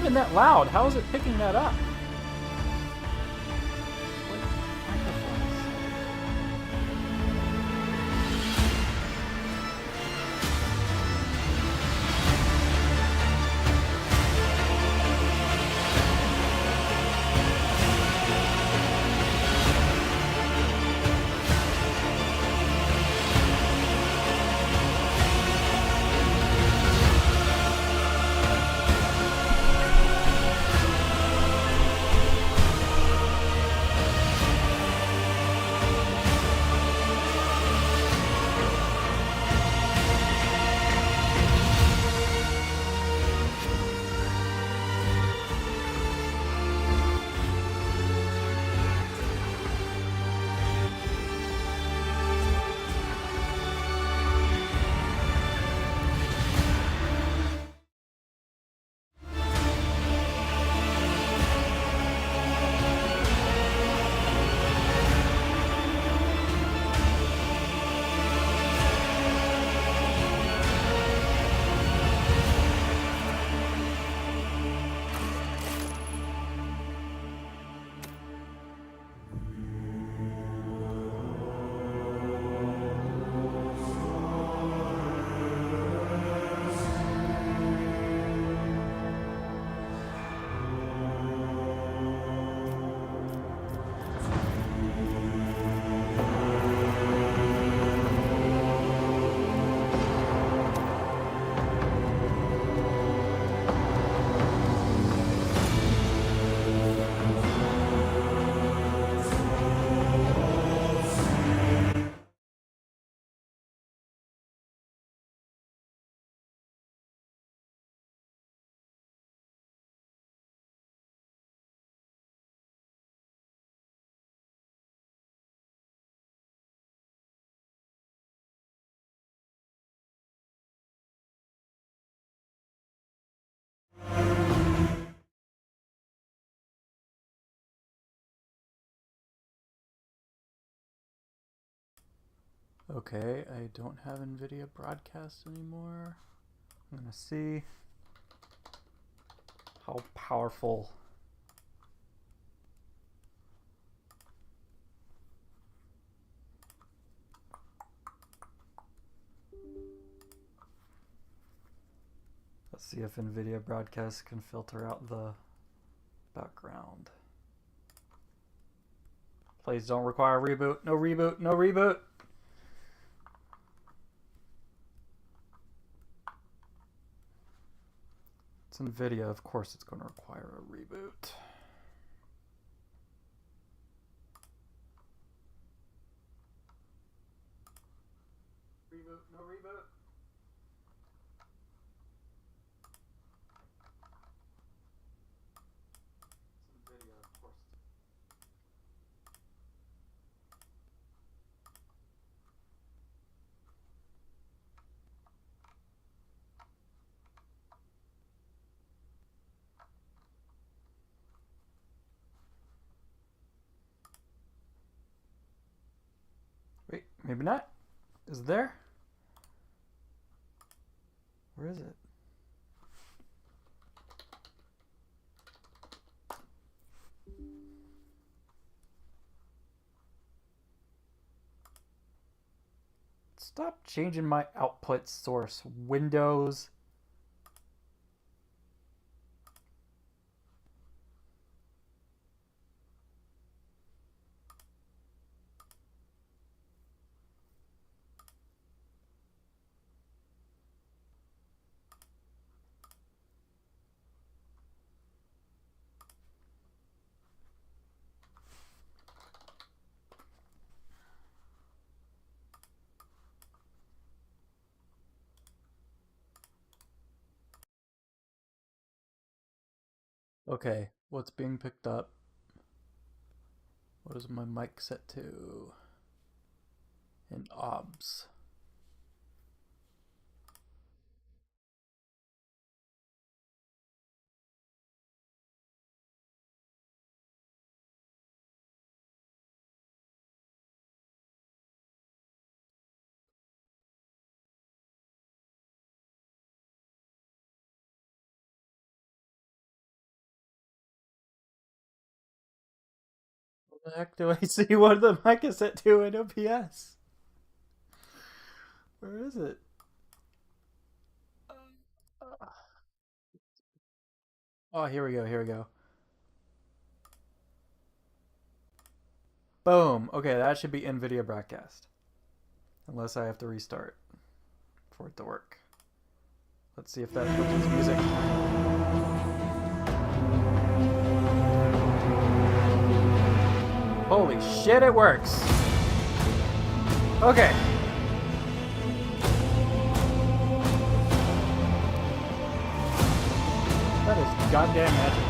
even that loud. How is it picking that up? What microphone is Okay, I don't have NVIDIA broadcast anymore. I'm gonna see how powerful. Let's see if NVIDIA broadcast can filter out the background. Please don't require a reboot. No reboot. No reboot. It's NVIDIA, of course it's going to require a reboot. Reboot, no reboot. It's NVIDIA, of course. Wait, maybe not. Is it there? Where is it? Stop changing my output source. Windows. Okay, what's being picked up? What is my mic set to? In OBS. the heck do I see what the mic is set to in OBS? Where is it? Oh, here we go. Here we go. Boom. Okay, that should be in video broadcast. Unless I have to restart for it to work. Let's see if that switches music. Holy shit, it works. Okay. That is goddamn magical.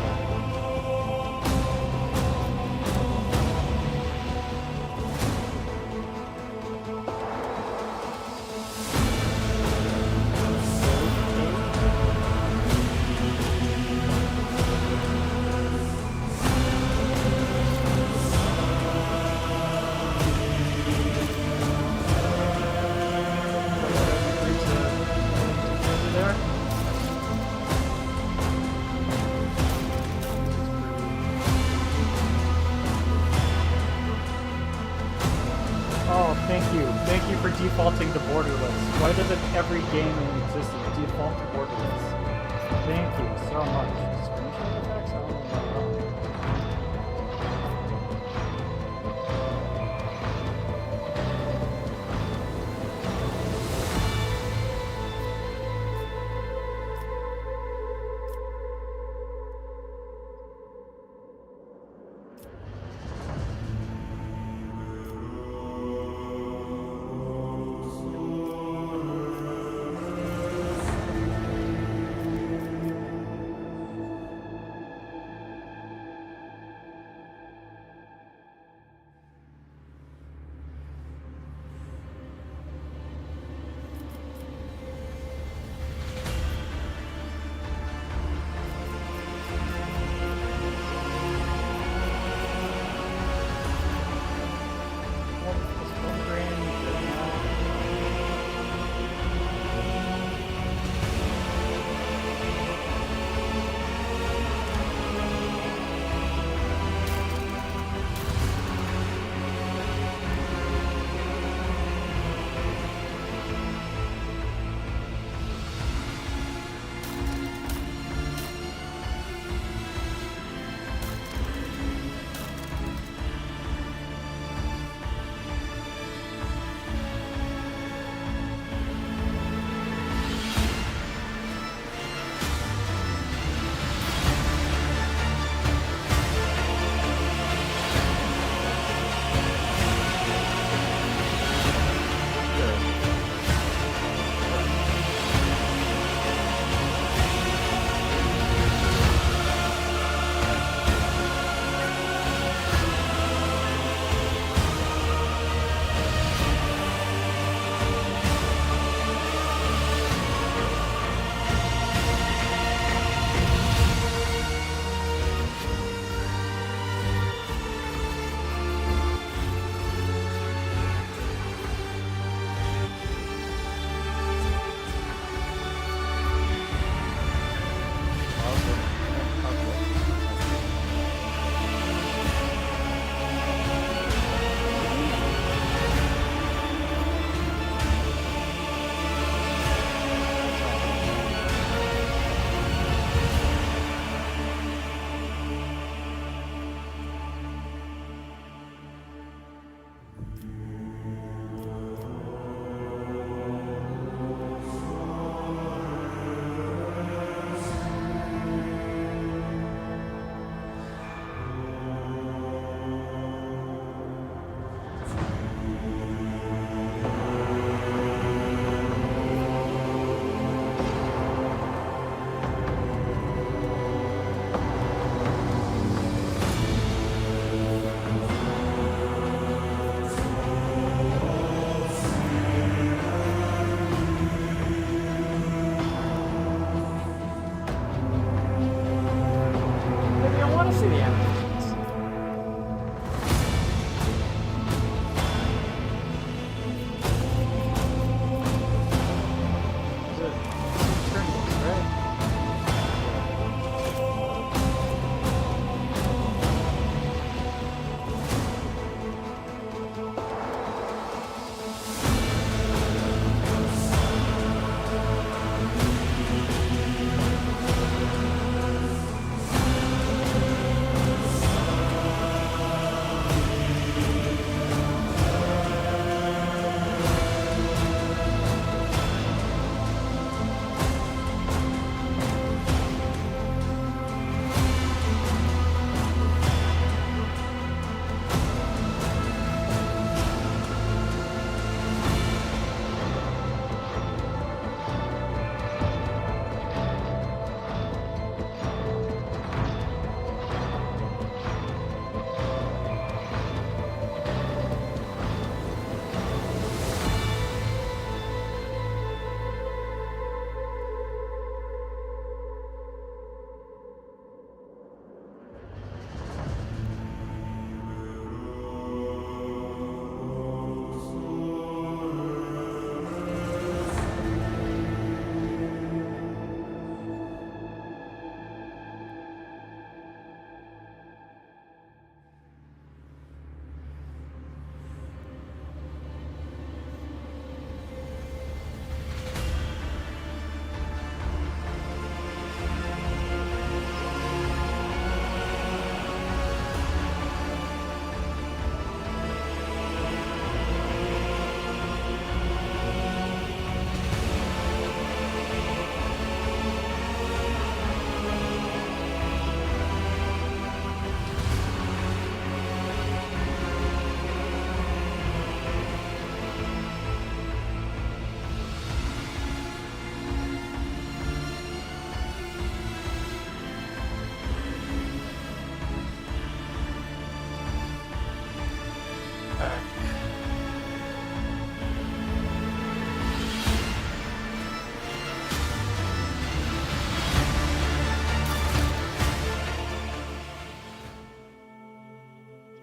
Oh, thank you. Thank you for defaulting to borderless. Why doesn't every game in existence default to borderless? Thank you so much. Screenshot effects? I don't know about that.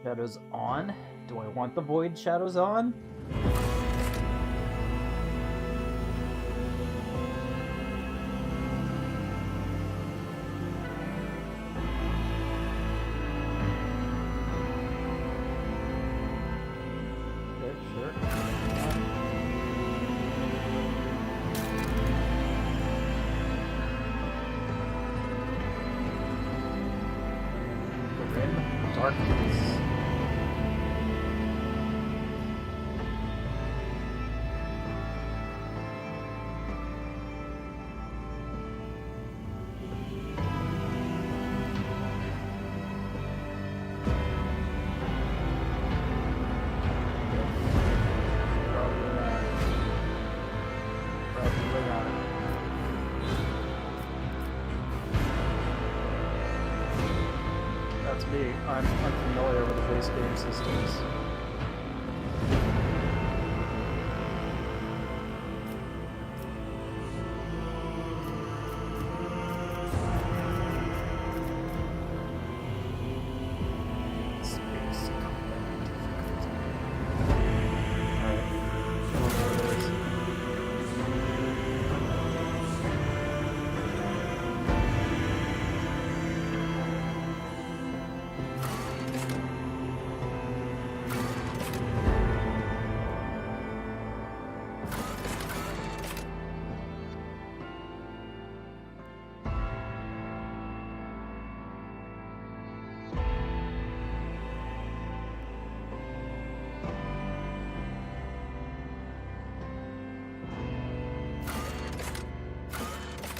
Shadows on? Do I want the void shadows on? Okay, sure. Grim darkness. That's me. I'm unfamiliar with the base game systems. Space combat difficulty. Alright. I don't know what it is.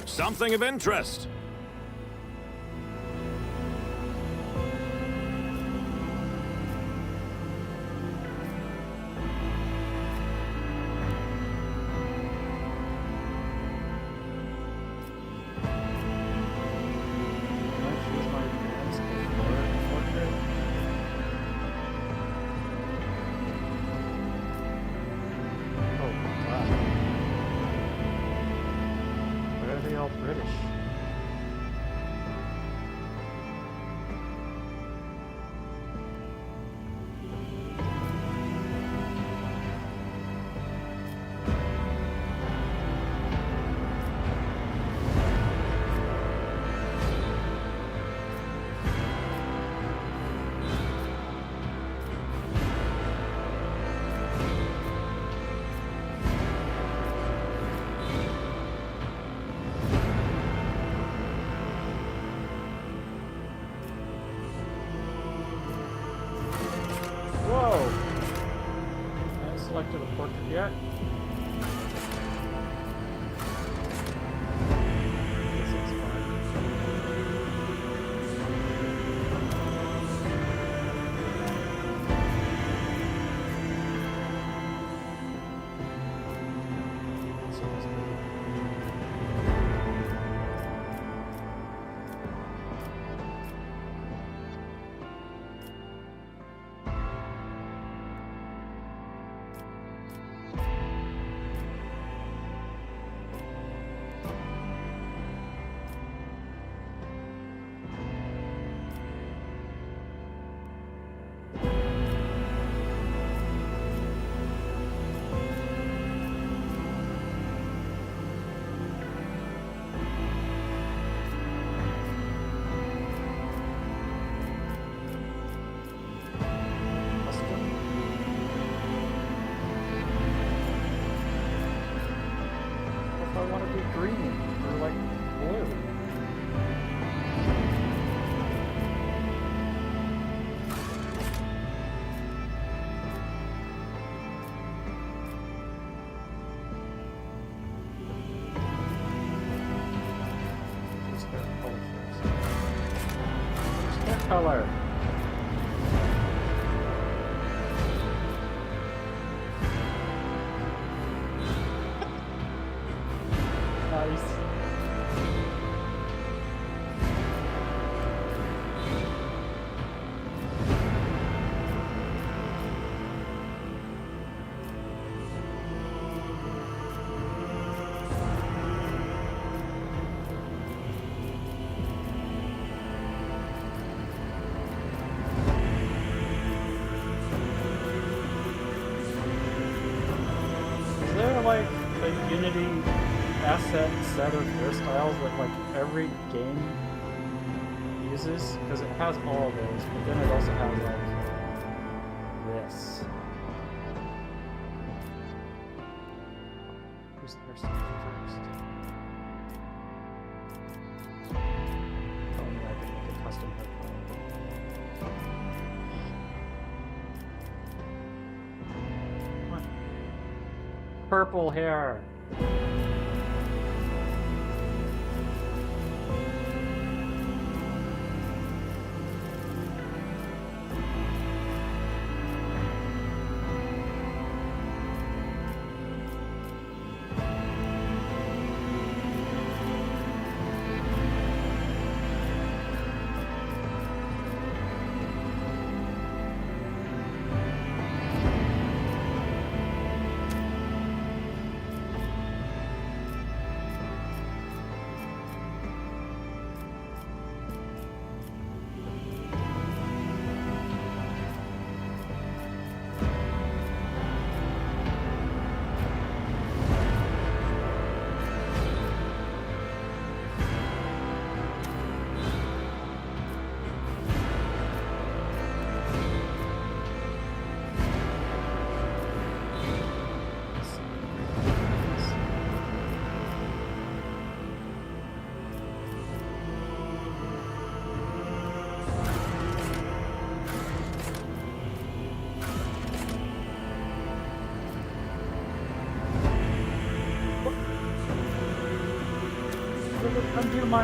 Something of interest. British. Whoa! I haven't selected a portrait yet. This is I want to be green or like blue. What's their color first? What's their color? Nice. like a Unity asset set of hairstyles that like every game uses? Because it has all of those, but then it also has like this. Who's the hairstyle first? Tell me I can make a custom hairstyle. What? Purple hair. Undo my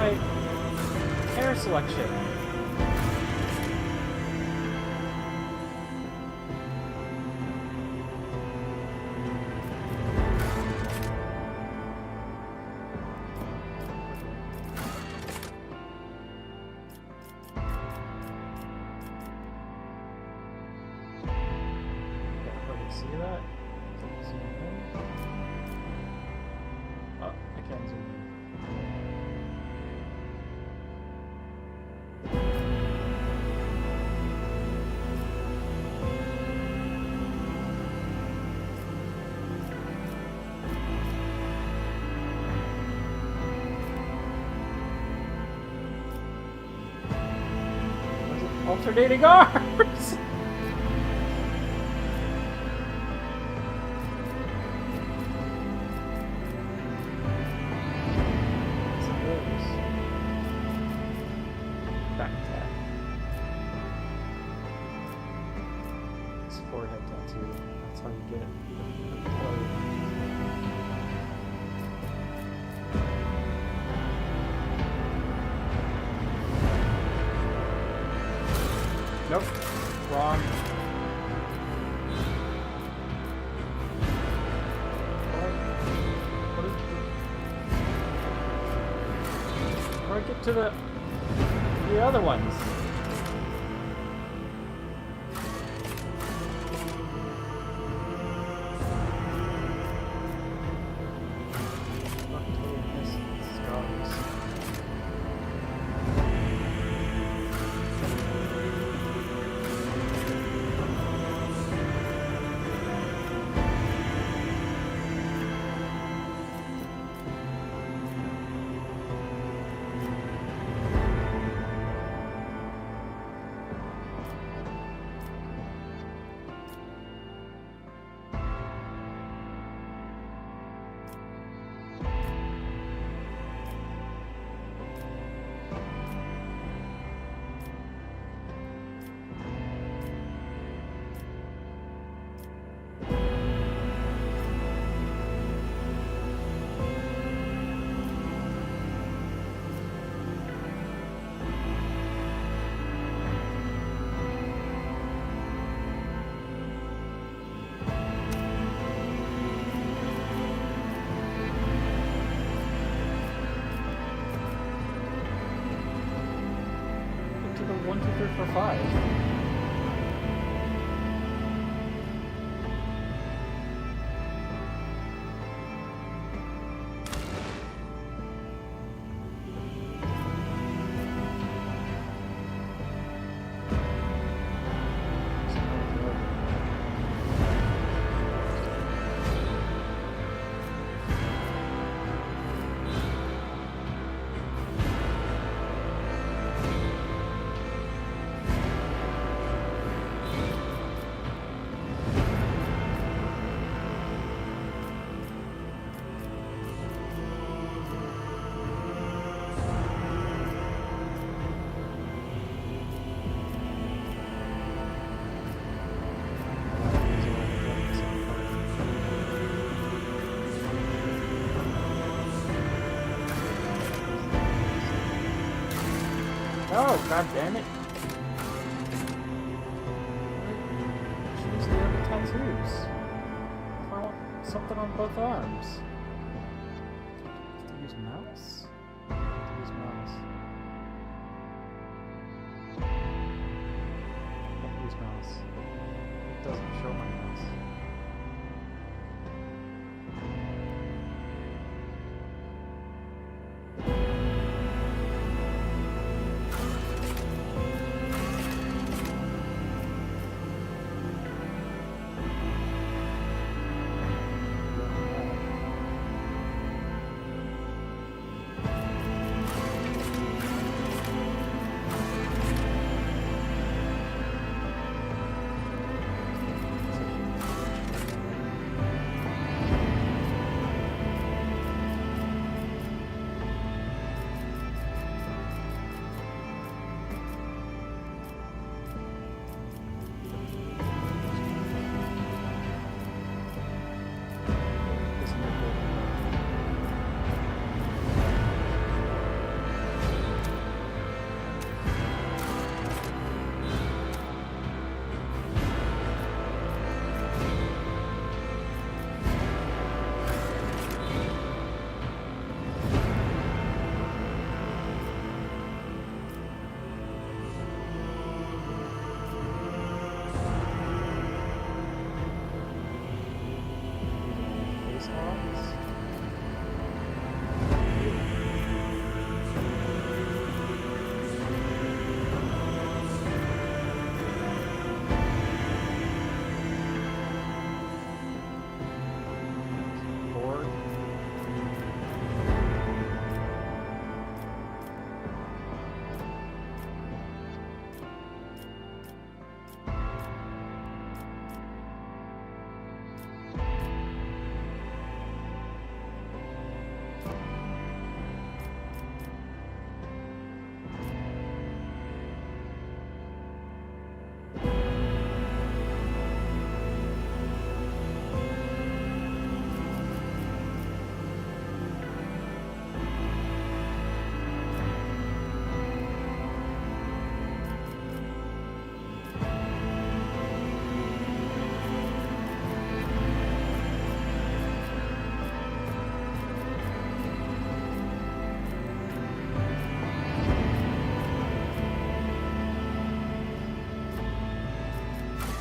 hair selection. See that? Zoom in. Oh, I can't zoom in. Alternating arms! Back tap. It's forehead tattoo. That's how you get it. Nope. Wrong. What is How do I get to the other ones? To the 1, 2, 3, 4, 5. God damn it. Choose the other tattoos. If I want something on both arms. To use mouse? To use mouse. Can't use mouse. It doesn't show my mouse.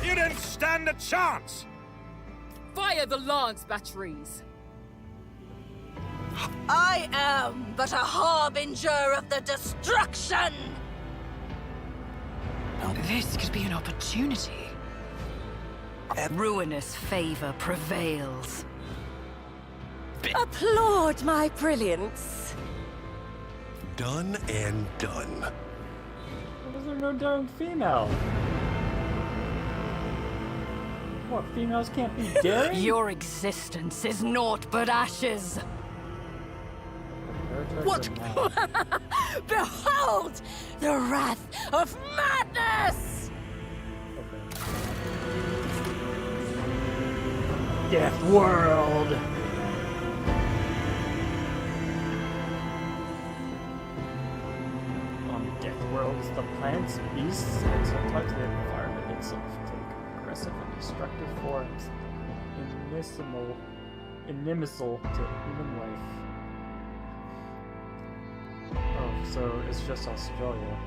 You didn't stand a chance! Fire the lance batteries! I am but a harbinger of the destruction! This could be an opportunity. A ruinous favor prevails. Applaud my brilliance. Done and done. Why is there no darn female? What, females can't be daring? Your existence is naught but ashes. What? Behold the wrath of madness! Death World! On Death World, the plants, beasts, and sometimes the environment itself take aggressive and destructive forms, inimical to human life. Oh, so it's just Australia.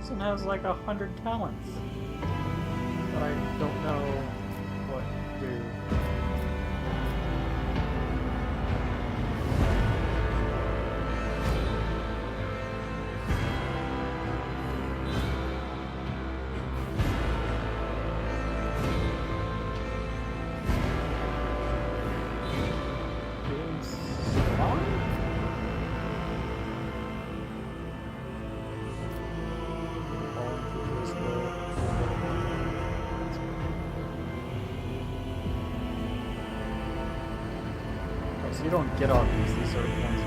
person has like 100 talents that I don't know what to do. Being strong? So you don't get all these are ones you get.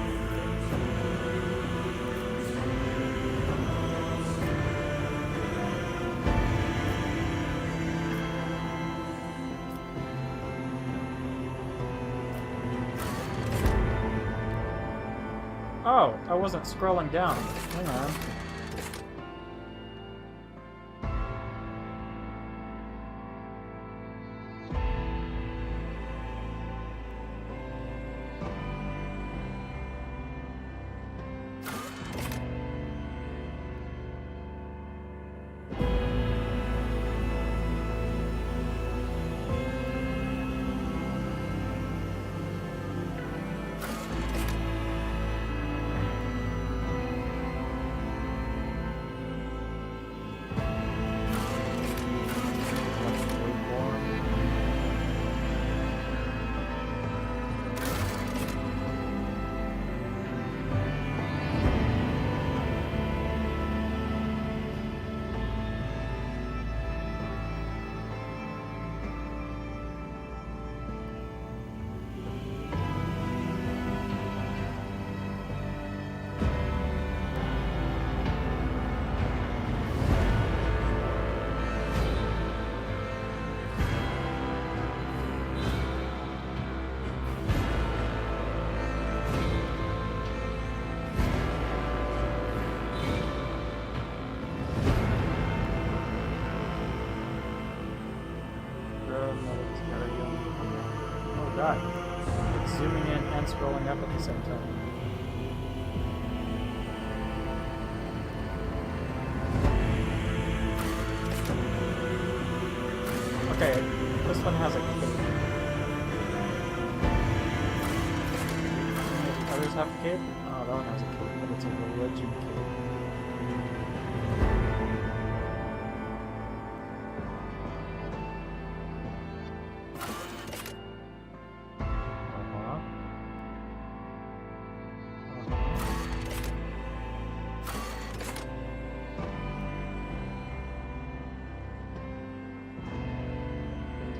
Oh, I wasn't scrolling down. Hang on. Oh god. It's zooming in and scrolling up at the same time. Okay, this one has a cape. Maybe others have a cape? Oh, that one has a cape, but it's a religion cape.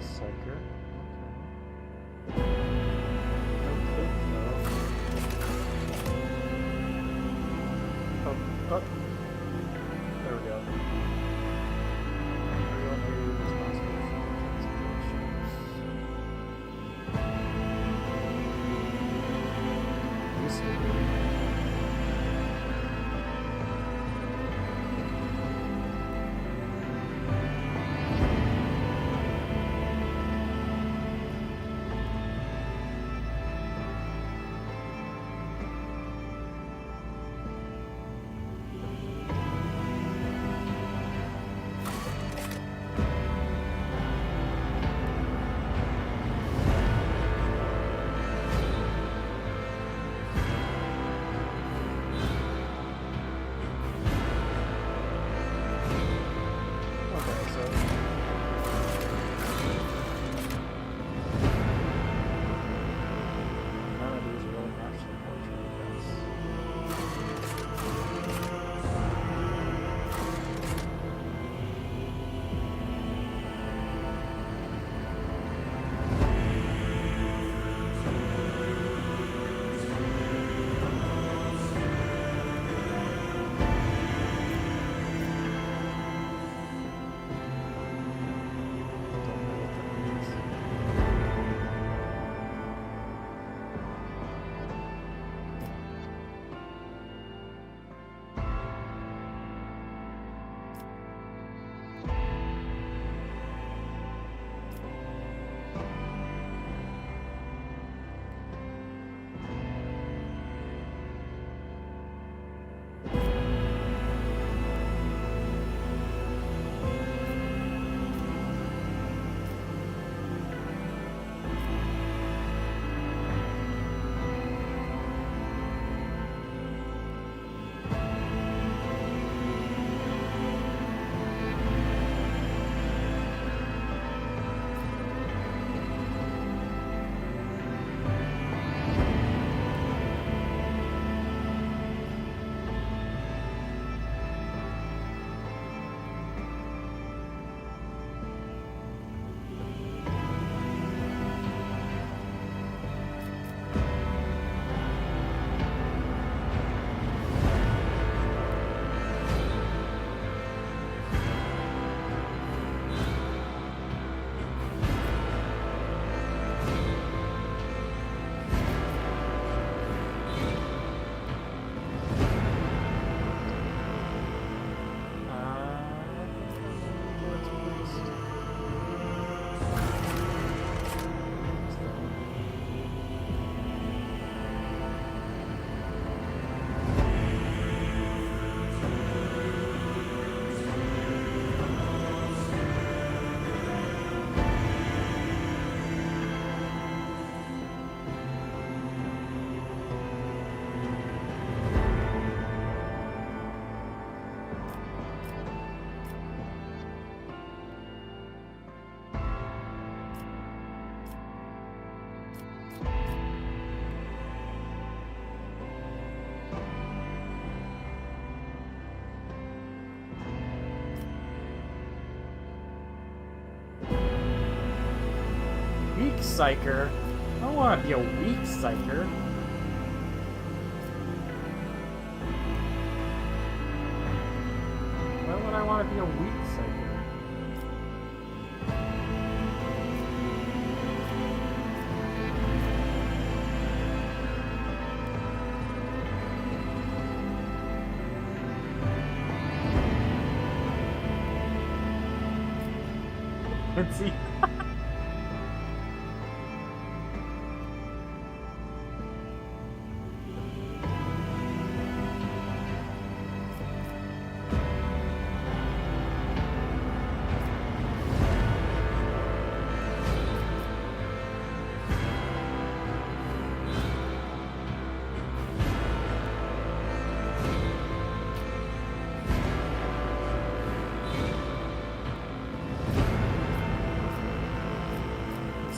Psyker. Okay. No cape though. Oh, there we go. Everyone who is responsible for investigations. psyker. I don't want to be a weak psyker. Why would I want to be a weak psyker? Let's see.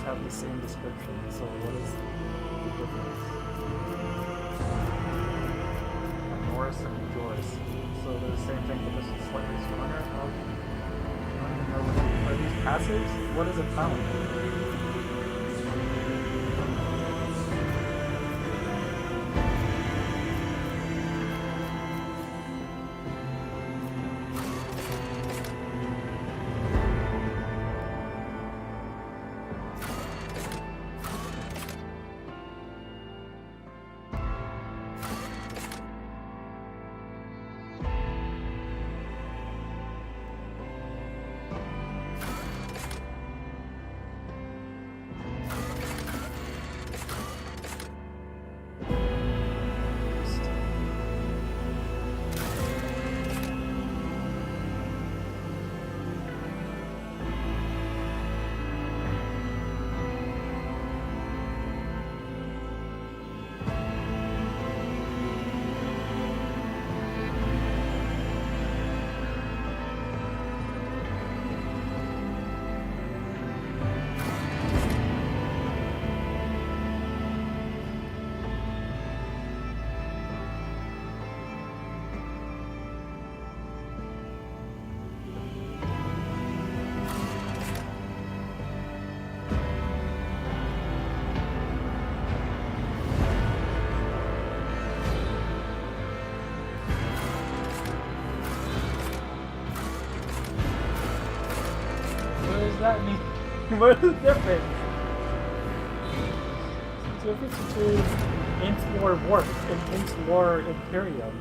Have the same description, so what is the difference? Norris and Joyce. So they're the same thing, but this is slightly stronger? I don't even know what are these passives? What is a talent? What does that mean? What is the difference? It's the difference between Intlore Warp and Intlore Imperium.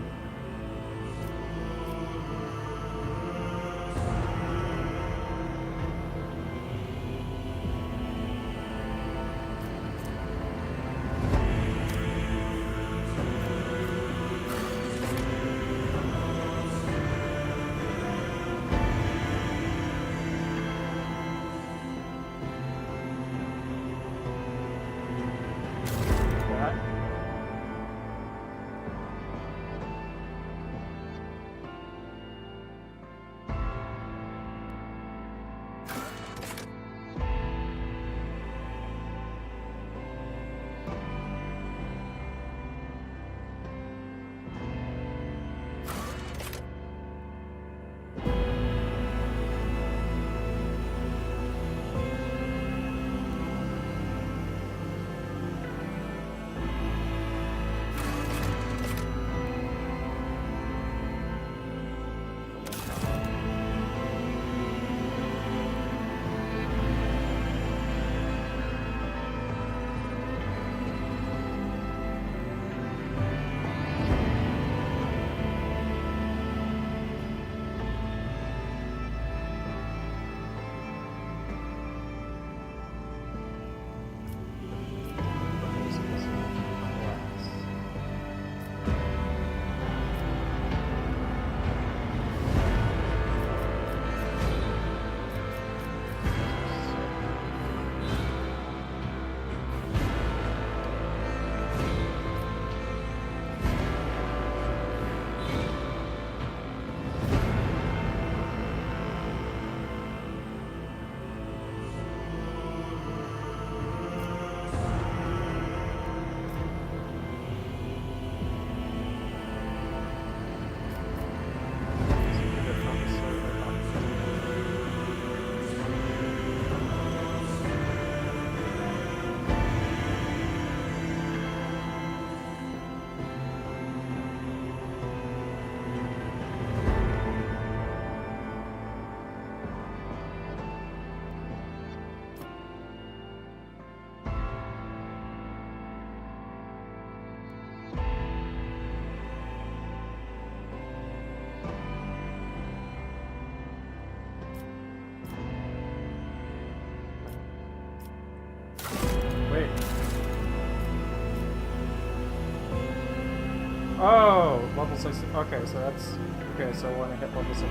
Oh, level 16. Okay, so that's... Okay, so when I hit level 16...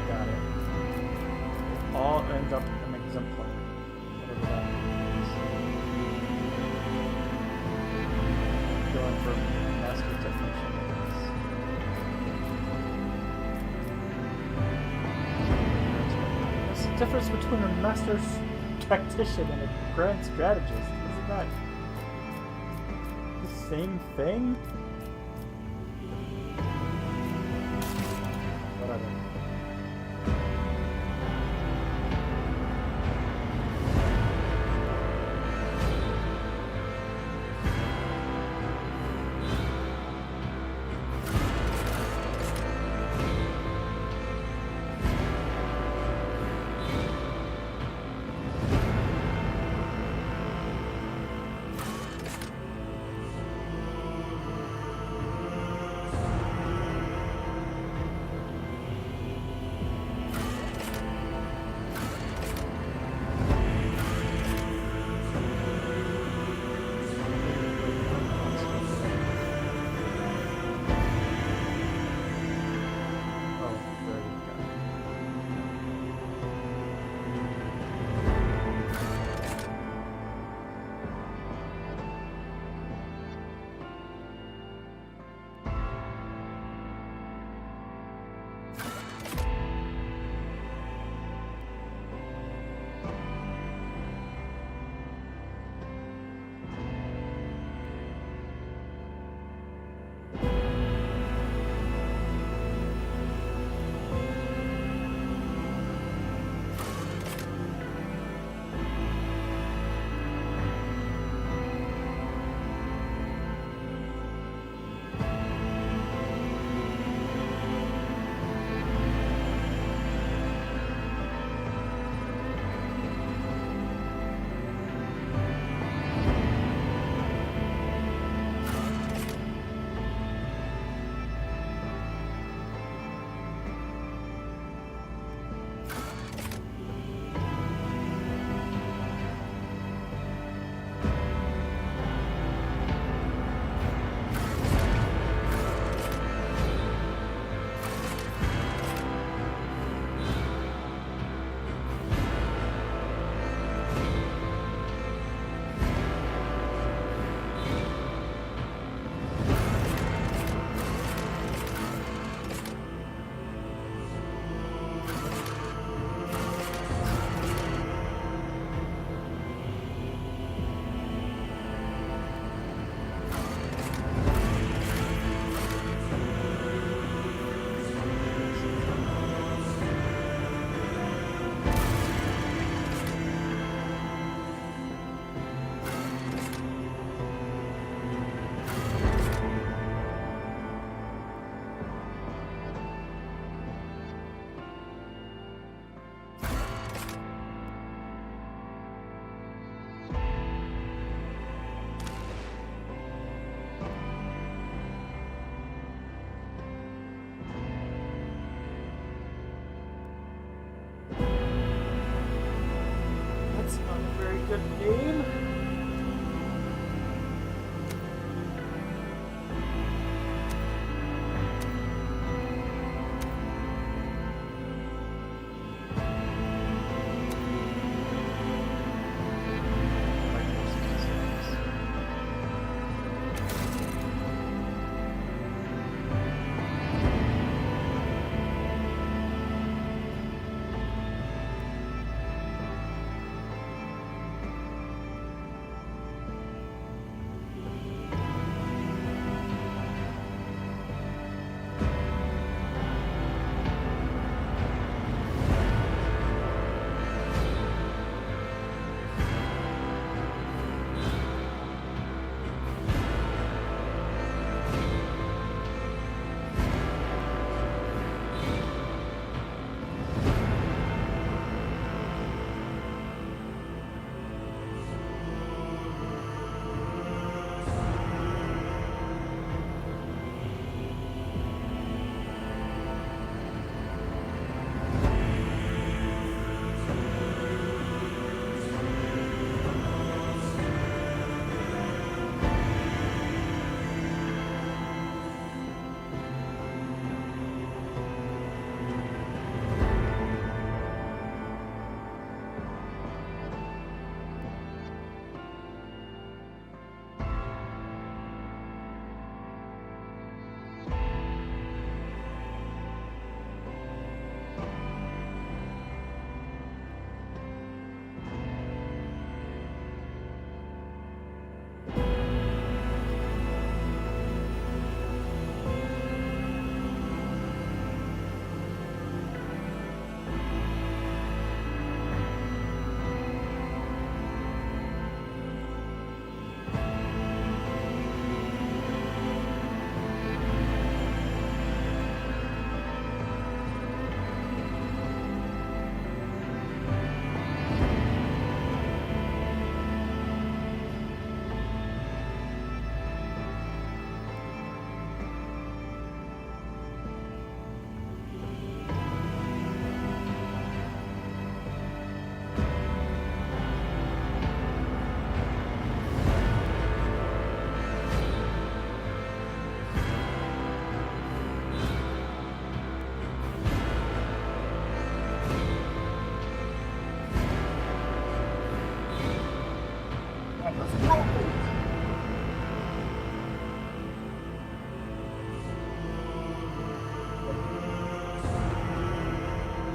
Got it. It all ends up an exemplar. Whatever that means. Going for master technician, I guess. What's the difference between a master tactician and a grand strategist? Isn't that the same thing? Whatever. Oh, there we go. That's not a very good game.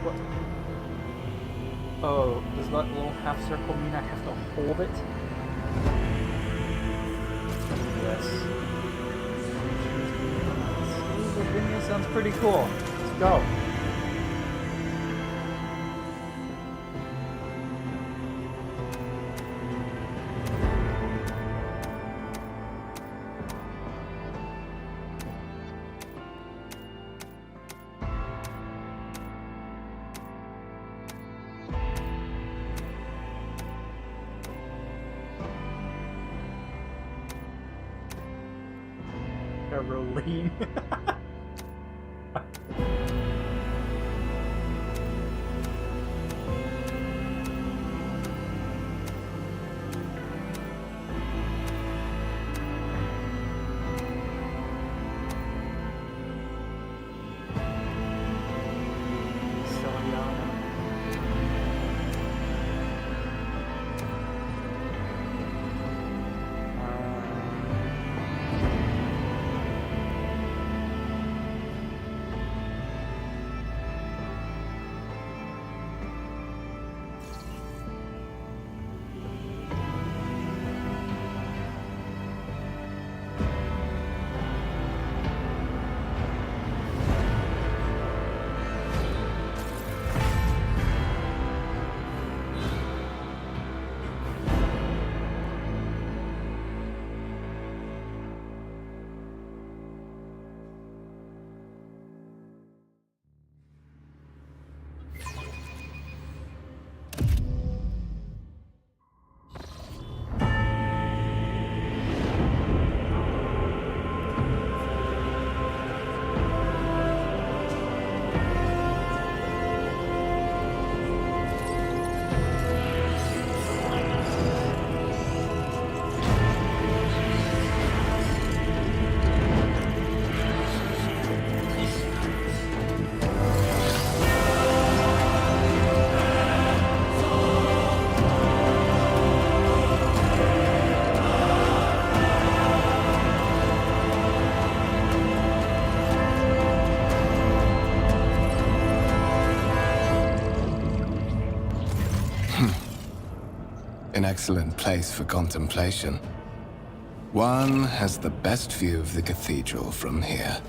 What? Oh, does that little half circle mean I have to hold it? Yes. This sounds pretty cool. Let's go. Caroline. An excellent place for contemplation. One has the best view of the cathedral from here.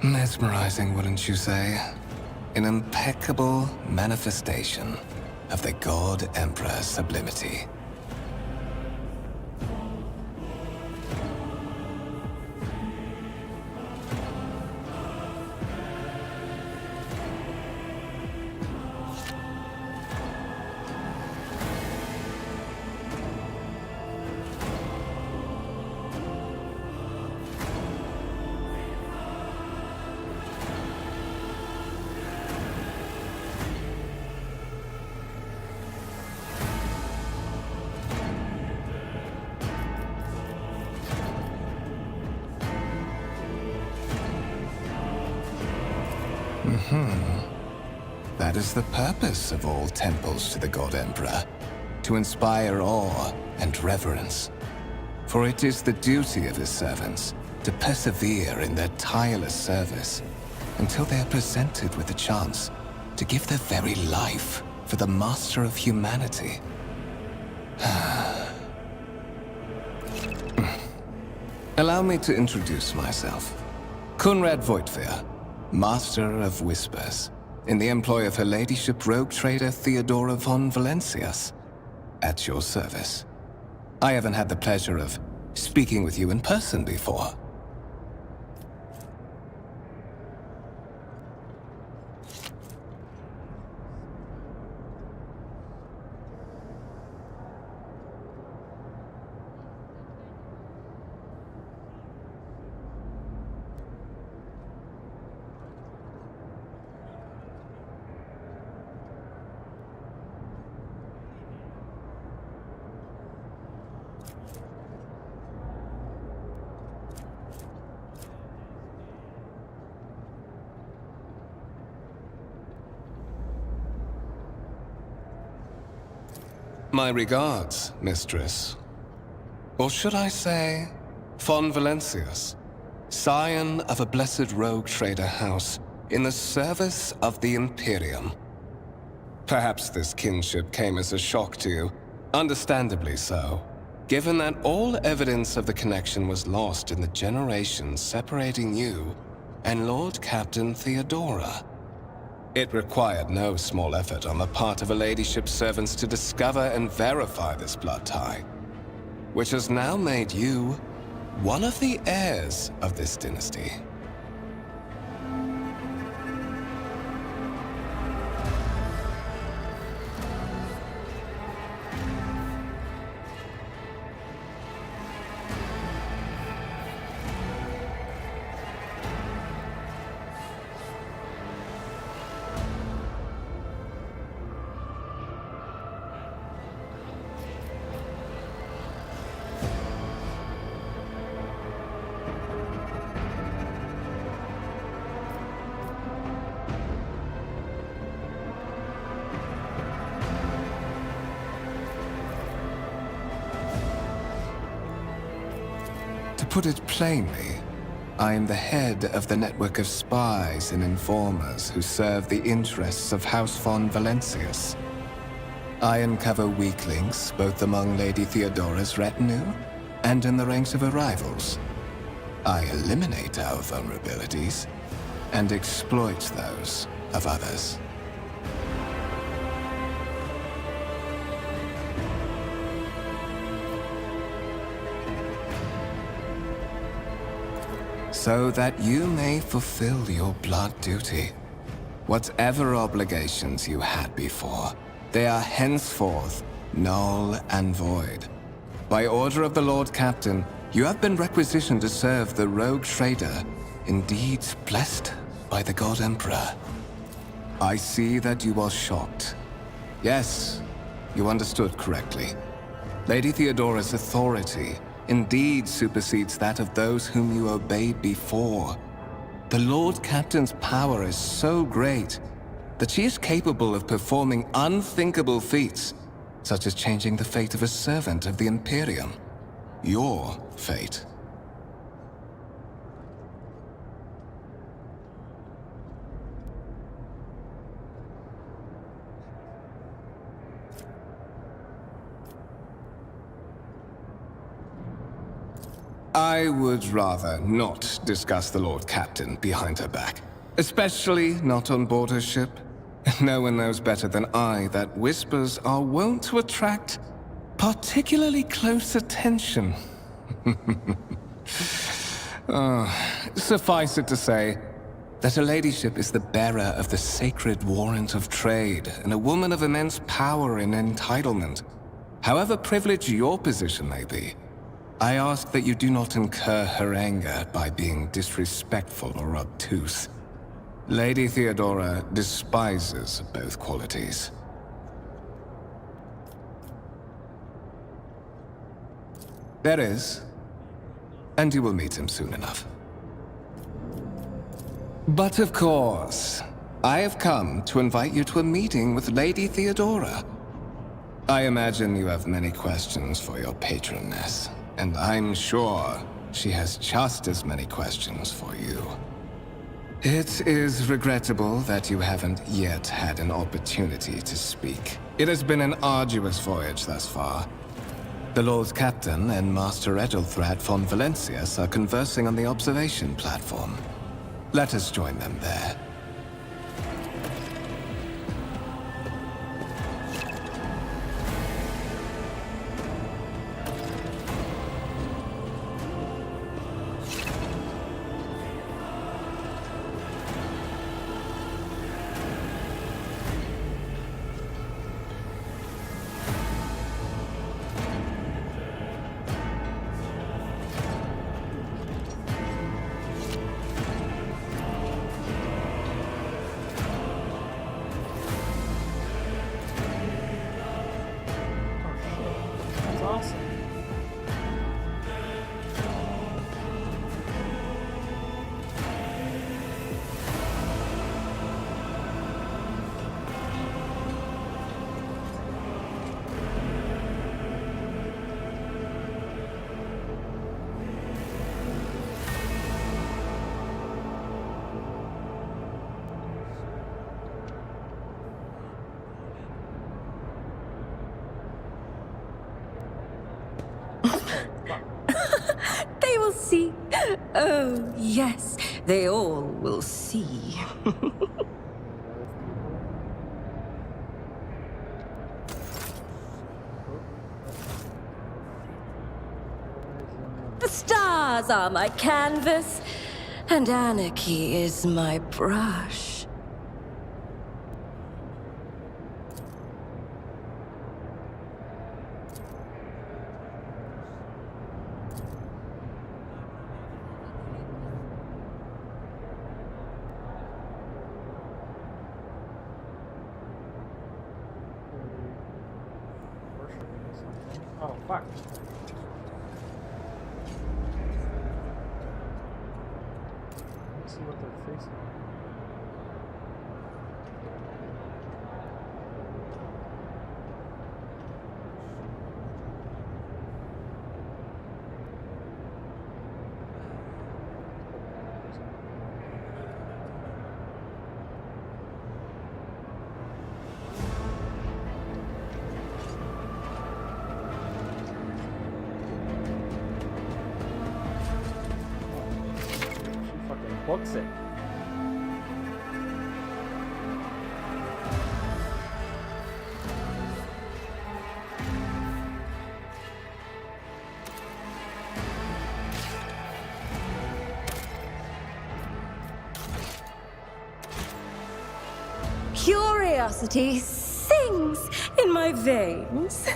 Mesmerizing, wouldn't you say? An impeccable manifestation of the God Emperor's sublimity. That is the purpose of all temples to the God Emperor, to inspire awe and reverence. For it is the duty of his servants to persevere in their tireless service until they are presented with the chance to give their very life for the master of humanity. Allow me to introduce myself. Conrad Voigtveer, Master of Whispers, in the employ of Her Ladyship Rogue Trader Theodora von Valencias, at your service. I haven't had the pleasure of speaking with you in person before. My regards, mistress. Or should I say, von Valencias, scion of a blessed rogue trader house in the service of the Imperium. Perhaps this kinship came as a shock to you, understandably so, given that all evidence of the connection was lost in the generations separating you and Lord Captain Theodora. It required no small effort on the part of her ladyship's servants to discover and verify this blood tie, which has now made you one of the heirs of this dynasty. To put it plainly, I am the head of the network of spies and informers who serve the interests of House von Valencius. I uncover weak links both among Lady Theodora's retinue and in the ranks of her rivals. I eliminate our vulnerabilities and exploit those of others. So that you may fulfill your blood duty. Whatever obligations you had before, they are henceforth null and void. By order of the Lord Captain, you have been requisitioned to serve the rogue trader, indeed blessed by the God Emperor. I see that you are shocked. Yes, you understood correctly. Lady Theodora's authority indeed supersedes that of those whom you obeyed before. The Lord Captain's power is so great that she is capable of performing unthinkable feats, such as changing the fate of a servant of the Imperium. Your fate. I would rather not discuss the Lord Captain behind her back. Especially not on board her ship. No one knows better than I that whispers are wont to attract particularly close attention. Suffice it to say that her ladyship is the bearer of the sacred warrant of trade and a woman of immense power and entitlement. However privileged your position may be, I ask that you do not incur her anger by being disrespectful or obtuse. Lady Theodora despises both qualities. There is, and you will meet him soon enough. But of course, I have come to invite you to a meeting with Lady Theodora. I imagine you have many questions for your patroness. And I'm sure she has just as many questions for you. It is regrettable that you haven't yet had an opportunity to speak. It has been an arduous voyage thus far. The Lord Captain and Master Ethelthrad von Valencius are conversing on the observation platform. Let us join them there. They will see. Oh, yes, they all will see. The stars are my canvas, and anarchy is my brush. Oh, fuck. Let's see what they're facing. Books it. Curiosity sings in my veins.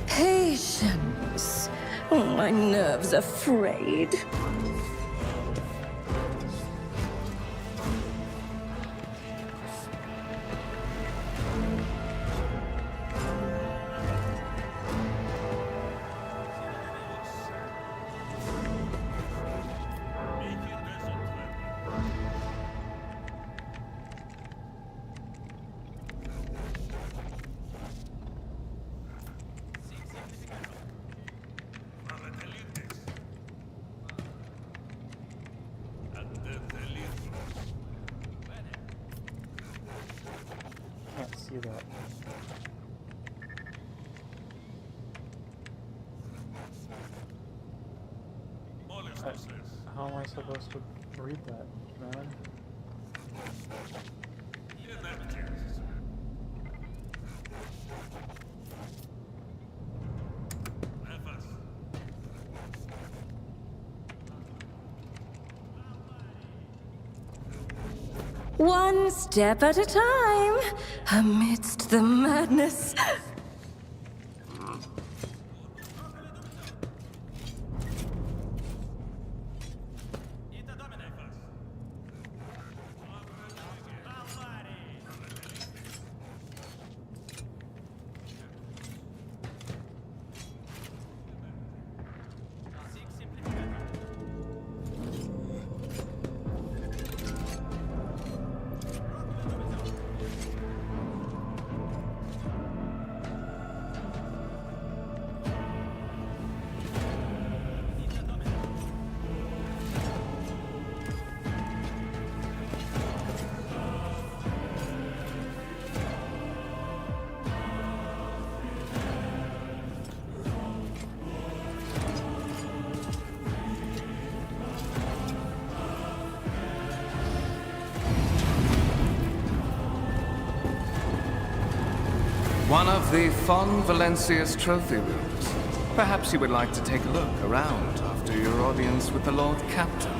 Patience. Oh, my nerves are frayed. Can't see that. How am I supposed to read that, man? One step at a time, amidst the madness. one of the Fon Valencia's trophy rooms. Perhaps you would like to take a look around after your audience with the Lord Captain.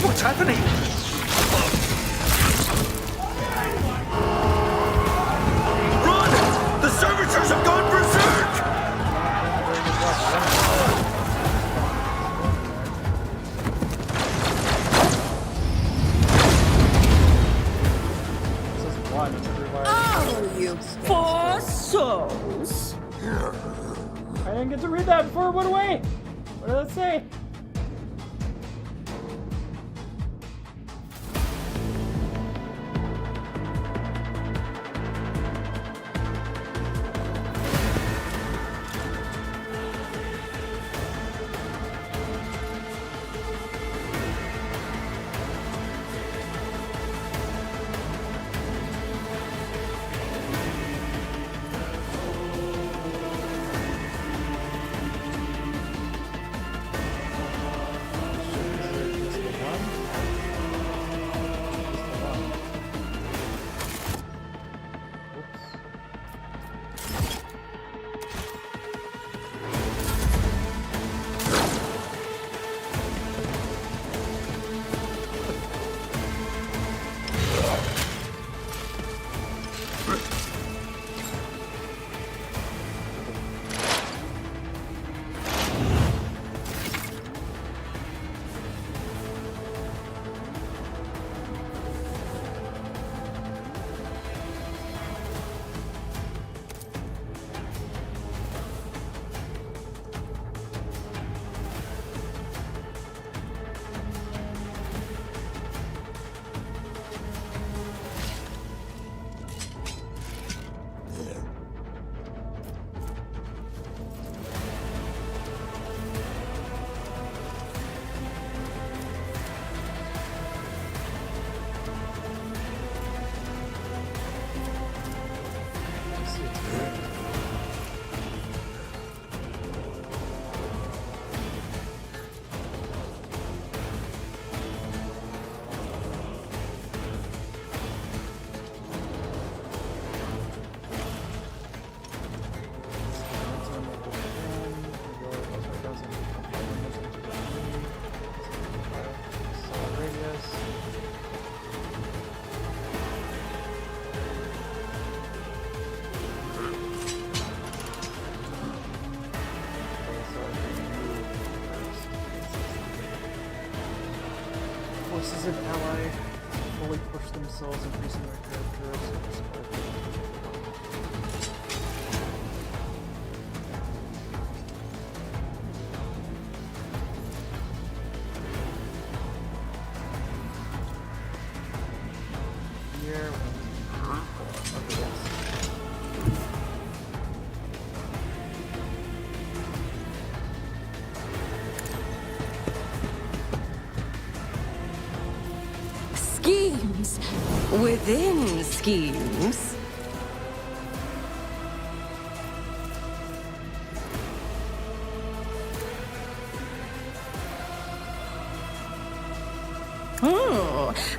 What's happening? Run! The servitors have gone berserk! This is one. It's everybody. Oh, you poor souls! I didn't get to read that before it went away. What did that say? Forces of ally fully push themselves, increasing their characteristics. Here, okay, yes. Schemes within schemes.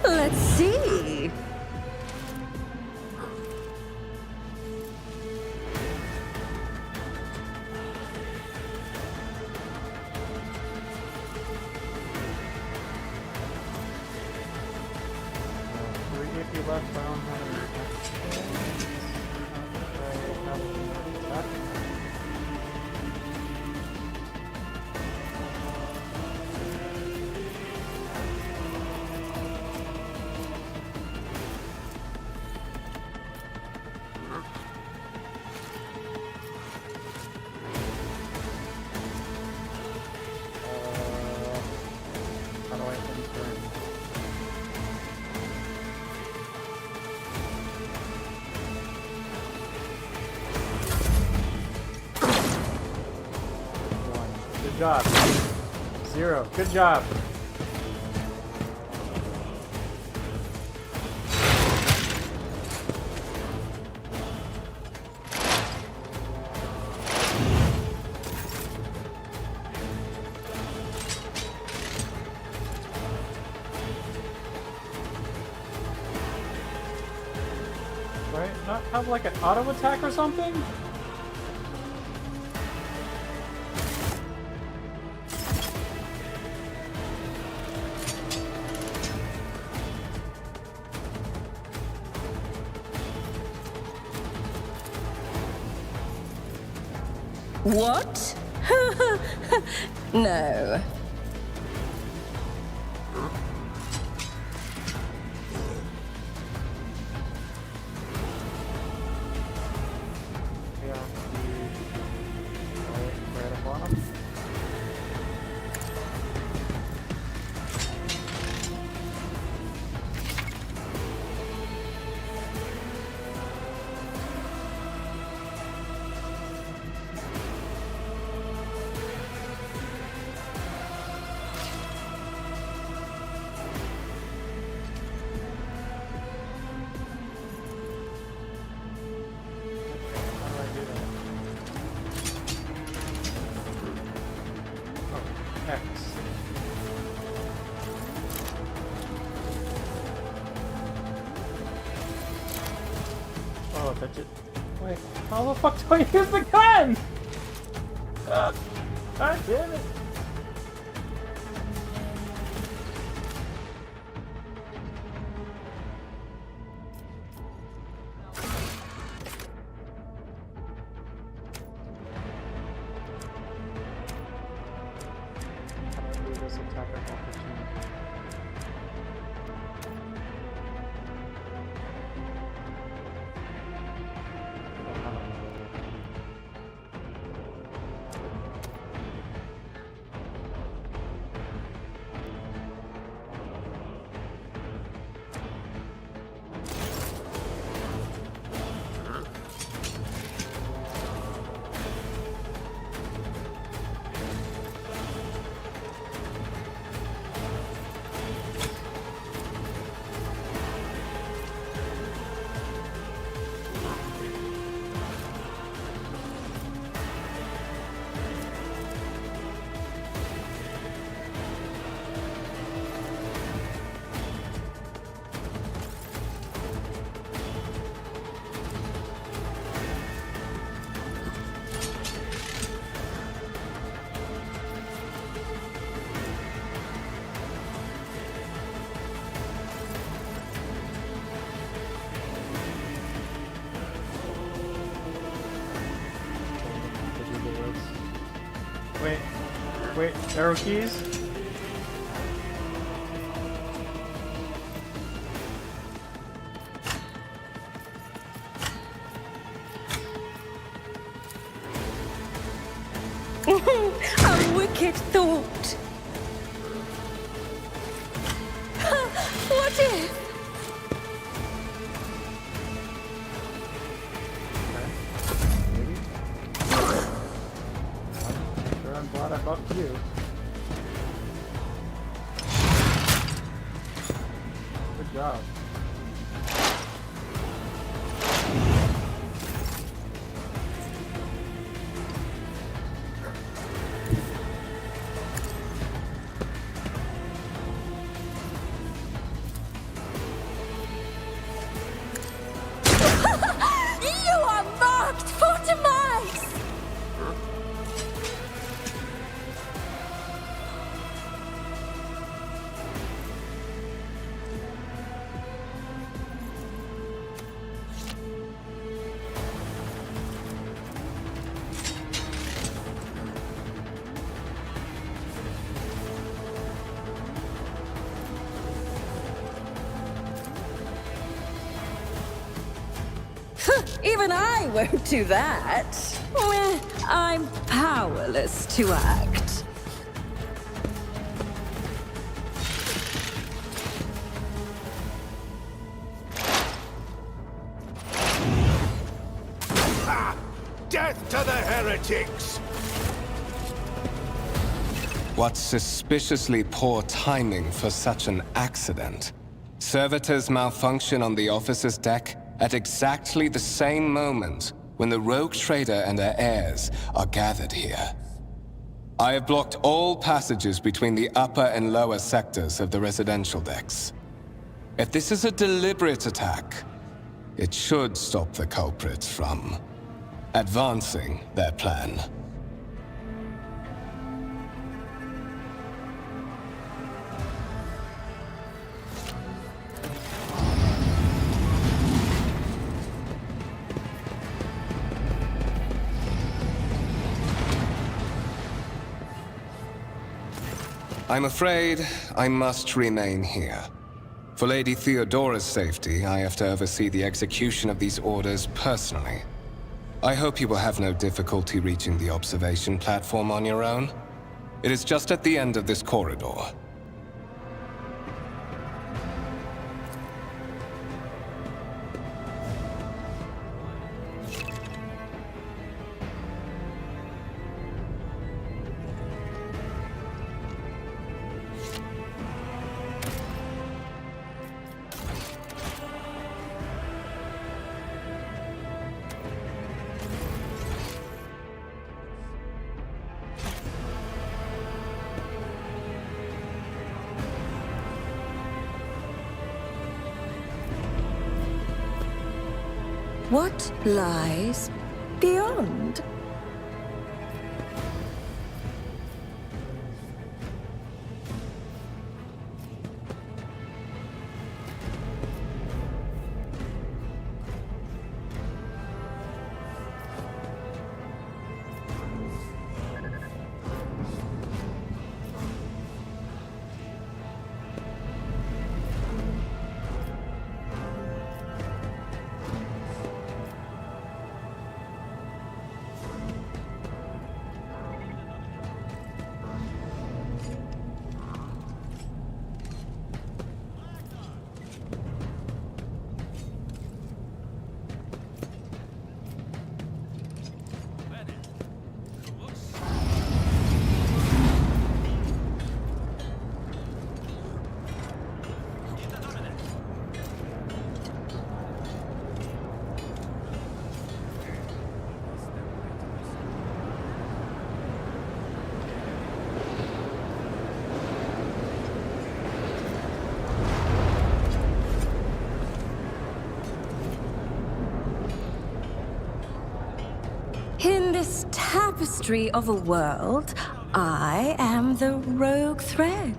Let's see. If you left, I don't have any actions. I have an attack. How do I end turn? Good job. 0. Good job. have like an auto attack or something? What? No. Yeah. Right up on him. How do I do that? Oh, X. Oh, that just... Wait, how the fuck do I use the gun? God damn it. How do I do this attack of opportunity? Wait, arrow keys? A wicked thought. What if? Maybe? Sure, I'm glad I buffed you. Good job. You are marked for demise! Even I won't do that. I'm powerless to act. Death to the heretics! What suspiciously poor timing for such an accident. Servitors malfunction on the officer's deck at exactly the same moment when the rogue trader and her heirs are gathered here. I have blocked all passages between the upper and lower sectors of the residential decks. If this is a deliberate attack, it should stop the culprits from advancing their plan. I'm afraid I must remain here. For Lady Theodora's safety, I have to oversee the execution of these orders personally. I hope you will have no difficulty reaching the observation platform on your own. It is just at the end of this corridor. What lies beyond? In this tapestry of a world, I am the rogue thread.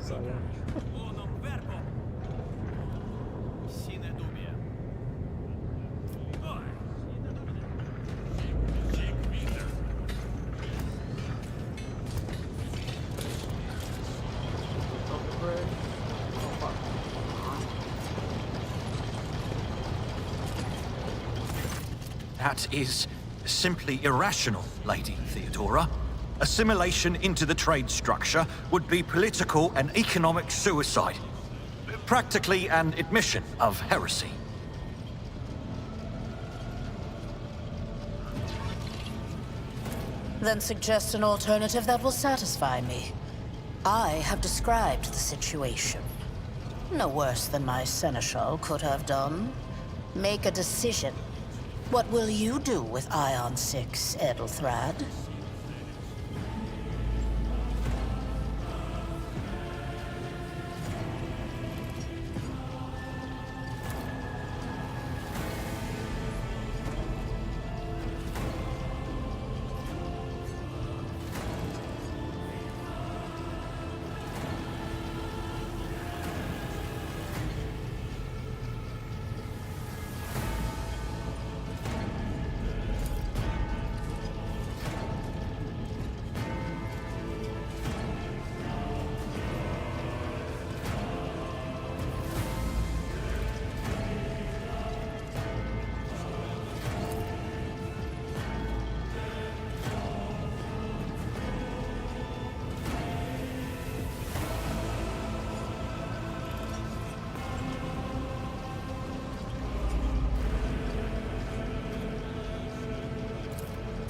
So, yeah. That is simply irrational, Lady Theodora. Assimilation into the trade structure would be political and economic suicide. Practically an admission of heresy. Then suggest an alternative that will satisfy me. I have described the situation. No worse than my seneschal could have done. Make a decision. What will you do with Ion 6, Edelthrad?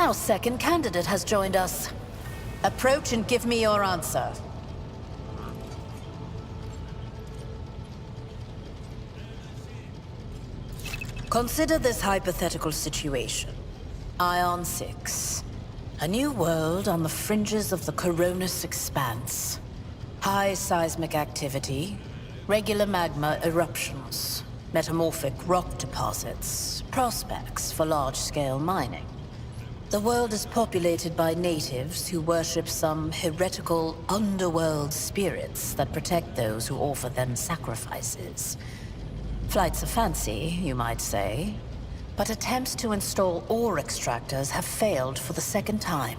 Our second candidate has joined us. Approach and give me your answer. Consider this hypothetical situation. Ion 6. A new world on the fringes of the Coronis expanse. High seismic activity, regular magma eruptions, metamorphic rock deposits, prospects for large-scale mining. The world is populated by natives who worship some heretical underworld spirits that protect those who offer them sacrifices. Flights of fancy, you might say, but attempts to install ore extractors have failed for the second time.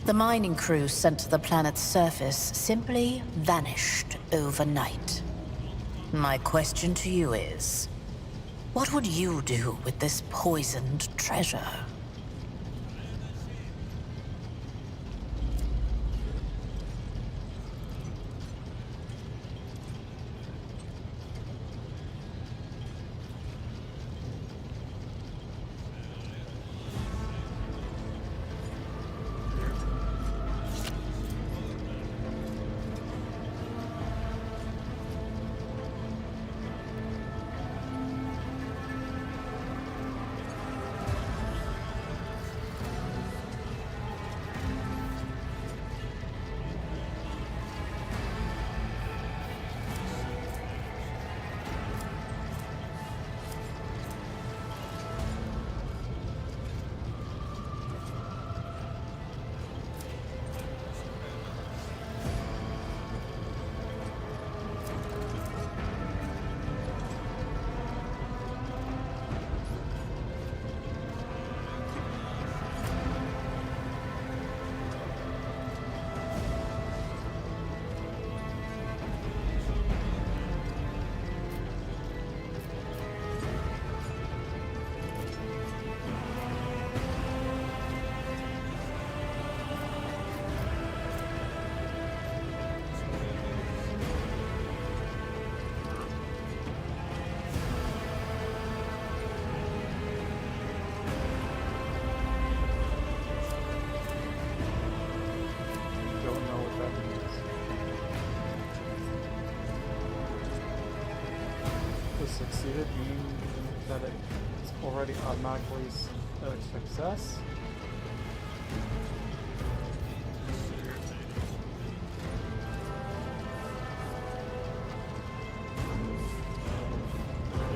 The mining crew sent to the planet's surface simply vanished overnight. My question to you is, what would you do with this poisoned treasure? Succeeded, meaning that it's already automatically a success.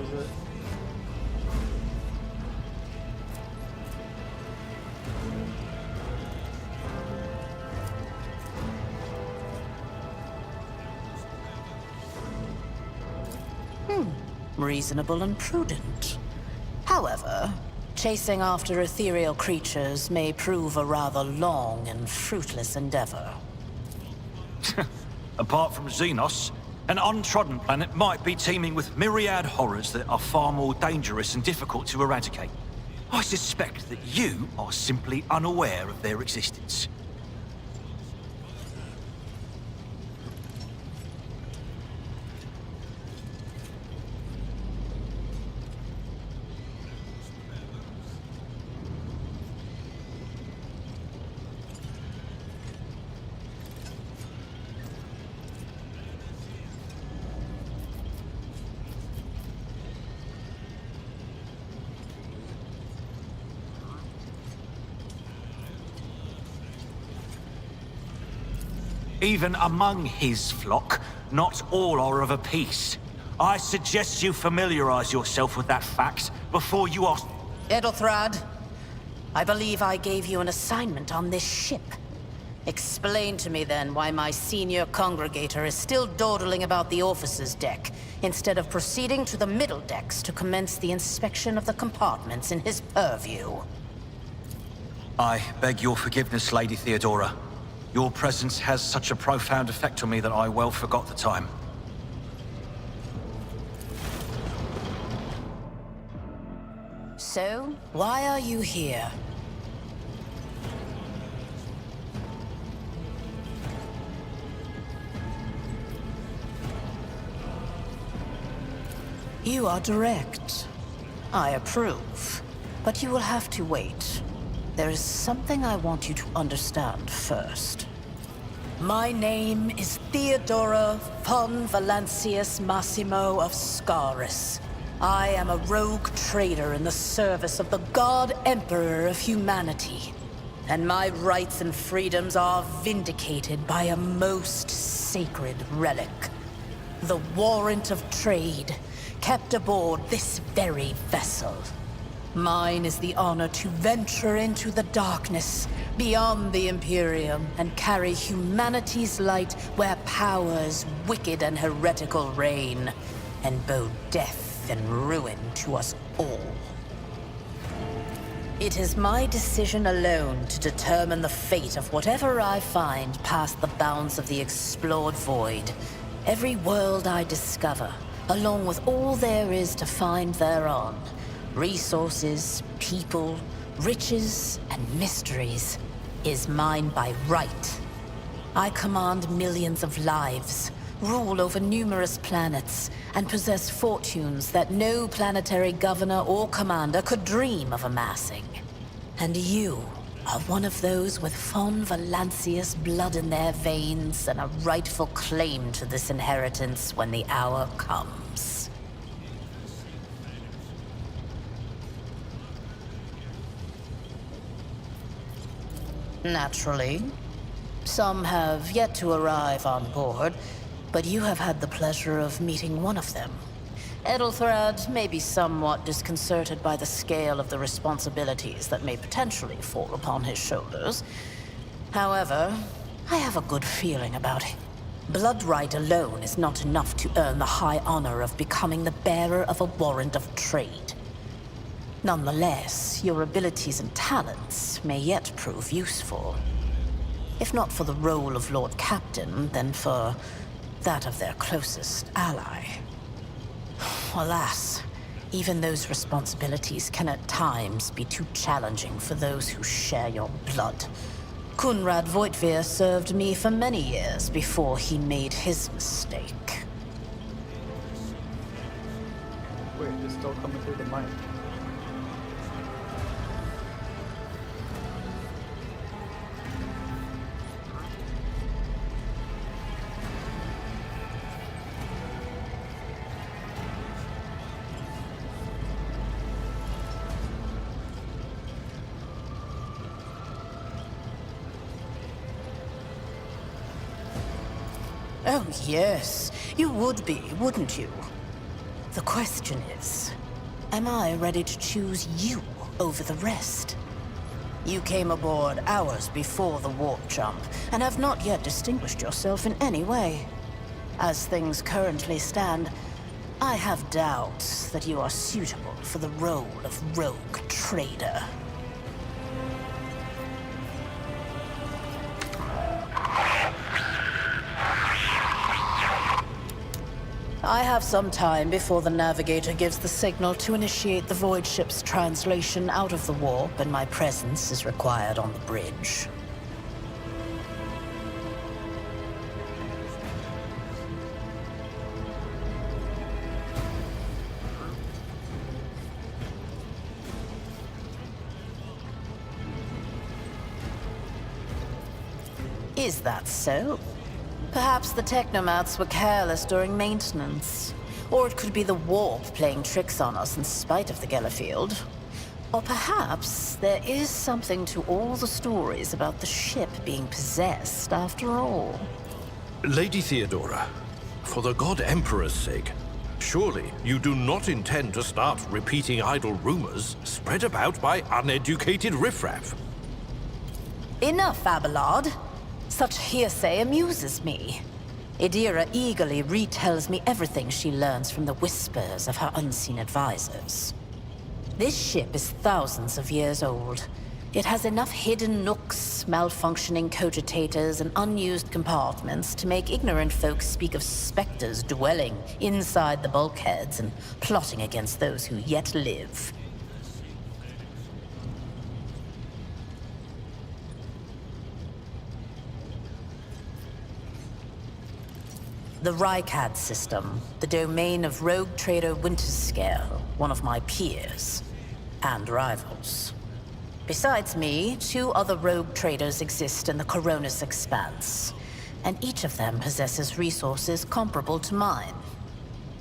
Is it? Reasonable and prudent. However, chasing after ethereal creatures may prove a rather long and fruitless endeavor. Apart from Xenos, an untrodden planet might be teeming with myriad horrors that are far more dangerous and difficult to eradicate. I suspect that you are simply unaware of their existence. Even among his flock, not all are of a piece. I suggest you familiarize yourself with that fact before you ask... Edelthrad, I believe I gave you an assignment on this ship. Explain to me then why my senior congregator is still dawdling about the officer's deck, instead of proceeding to the middle decks to commence the inspection of the compartments in his purview. I beg your forgiveness, Lady Theodora. Your presence has such a profound effect on me that I well forgot the time. So, why are you here? You are direct. I approve. But you will have to wait. There is something I want you to understand first. My name is Theodora von Valancius Massimo of Scaris. I am a rogue trader in the service of the God Emperor of humanity. and my rights and freedoms are vindicated by a most sacred relic. The warrant of trade, kept aboard this very vessel. Mine is the honor to venture into the darkness, beyond the Imperium, and carry humanity's light where powers wicked and heretical reign, and bow death and ruin to us all. It is my decision alone to determine the fate of whatever I find past the bounds of the explored void. Every world I discover, along with all there is to find thereon. Resources, people, riches, and mysteries is mine by right. I command millions of lives, rule over numerous planets, and possess fortunes that no planetary governor or commander could dream of amassing. And you are one of those with Von Valancius blood in their veins and a rightful claim to this inheritance when the hour comes. Naturally. Some have yet to arrive on board, but you have had the pleasure of meeting one of them. Edelthrad may be somewhat disconcerted by the scale of the responsibilities that may potentially fall upon his shoulders. However, I have a good feeling about it. Blood right alone is not enough to earn the high honor of becoming the bearer of a warrant of trade. Nonetheless, your abilities and talents may yet prove useful. If not for the role of Lord Captain, then for that of their closest ally. Alas, even those responsibilities can at times be too challenging for those who share your blood. Kunrad Voitvir served me for many years before he made his mistake. Wait, it's still coming through the mic. Oh, yes. You would be, wouldn't you? The question is, am I ready to choose you over the rest? You came aboard hours before the warp jump, and have not yet distinguished yourself in any way. As things currently stand, I have doubts that you are suitable for the role of rogue trader. I have some time before the navigator gives the signal to initiate the void ship's translation out of the warp, and my presence is required on the bridge. Is that so? Perhaps the technomats were careless during maintenance. Or it could be the warp playing tricks on us in spite of the Gellerfield. Or perhaps there is something to all the stories about the ship being possessed after all. Lady Theodora, for the God Emperor's sake, surely you do not intend to start repeating idle rumors spread about by uneducated riffraff. Enough, Abelard. Such hearsay amuses me. Idira eagerly retells me everything she learns from the whispers of her unseen advisors. This ship is thousands of years old. It has enough hidden nooks, malfunctioning cogitators, and unused compartments to make ignorant folks speak of specters dwelling inside the bulkheads and plotting against those who yet live. The Rykad system, the domain of rogue trader Winterscale, one of my peers, and rivals. Besides me, 2 other rogue traders exist in the Coronis Expanse, and each of them possesses resources comparable to mine.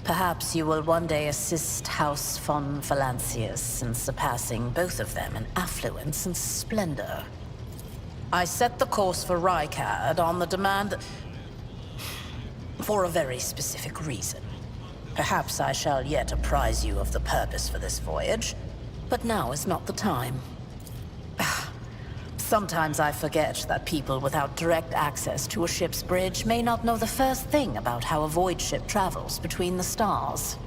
Perhaps you will one day assist House von Valancius in surpassing both of them in affluence and splendor. I set the course for Rykad on the demand for a very specific reason. Perhaps I shall yet apprise you of the purpose for this voyage, but now is not the time. Sometimes I forget that people without direct access to a ship's bridge may not know the first thing about how a void ship travels between the stars.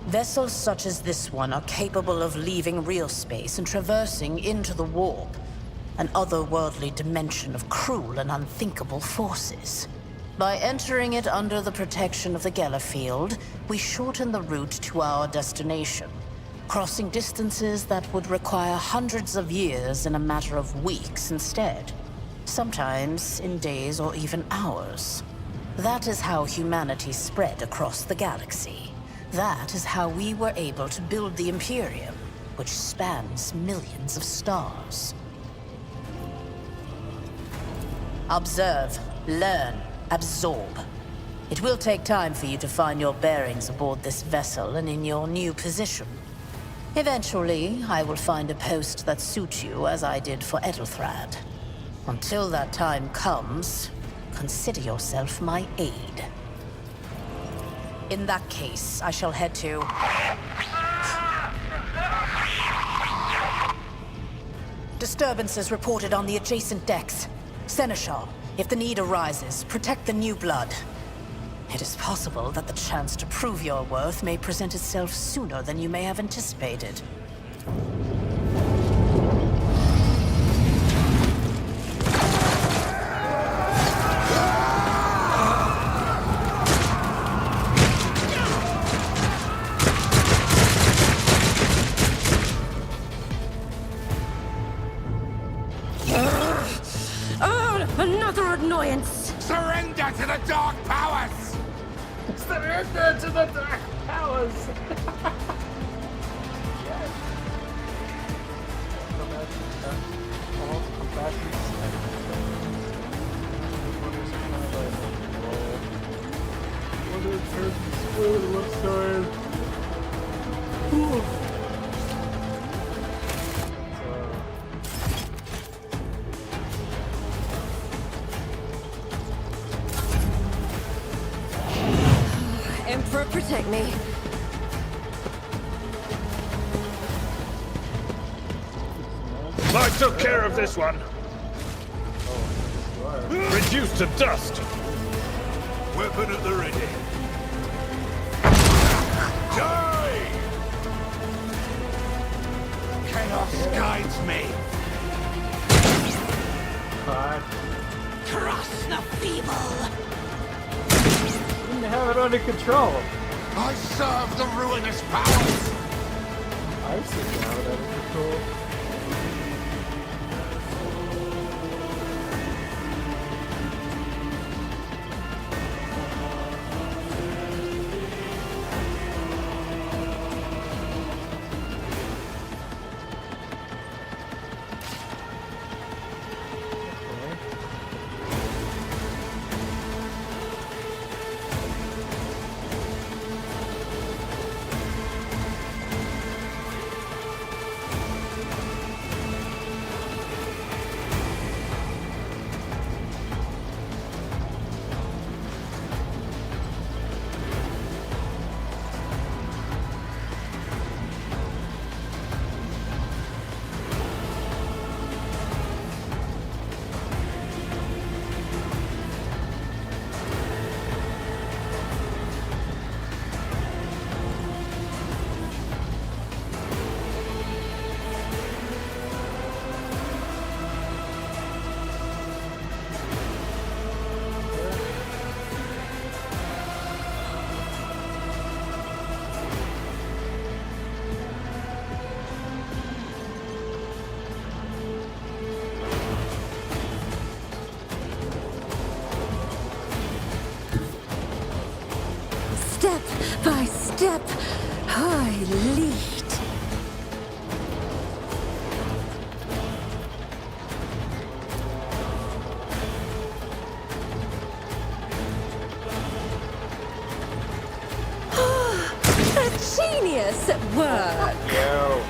Vessels such as this one are capable of leaving real space and traversing into the warp, an otherworldly dimension of cruel and unthinkable forces. By entering it under the protection of the Gellerfield, we shorten the route to our destination, crossing distances that would require hundreds of years in a matter of weeks instead. Sometimes in days or even hours. That is how humanity spread across the galaxy. That is how we were able to build the Imperium, which spans millions of stars. Observe, learn, absorb. It will take time for you to find your bearings aboard this vessel and in your new position. Eventually, I will find a post that suits you as I did for Edelthrad. Until that time comes, consider yourself my aide. In that case, I shall head to... Disturbances reported on the adjacent decks. Seneschal, if the need arises, protect the new blood. It is possible that the chance to prove your worth may present itself sooner than you may have anticipated. Another annoyance! Surrender to the dark powers! Surrender to the dark powers! Yes. Emperor, protect me. I took care of this one. Reduced to dust. Weapon at the ready. Die! Chaos guides me. Crush the feeble! You have it under control. I serve the ruinous powers. I seem to have it under control. Step by step, I lead. A genius at work. Yo.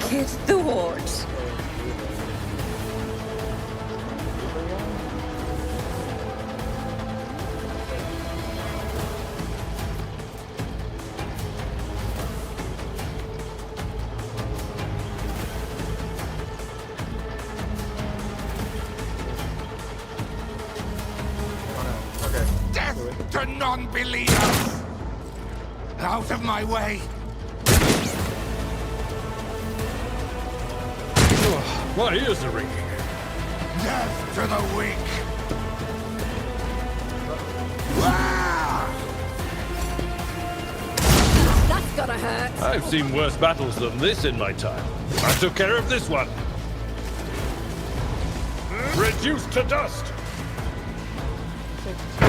wicked thought. Death to non-believers! Out of my way! My ears are ringing. Death to the weak! Ah! That's gonna hurt. I've seen worse battles than this in my time. I took care of this one. Reduced to dust! For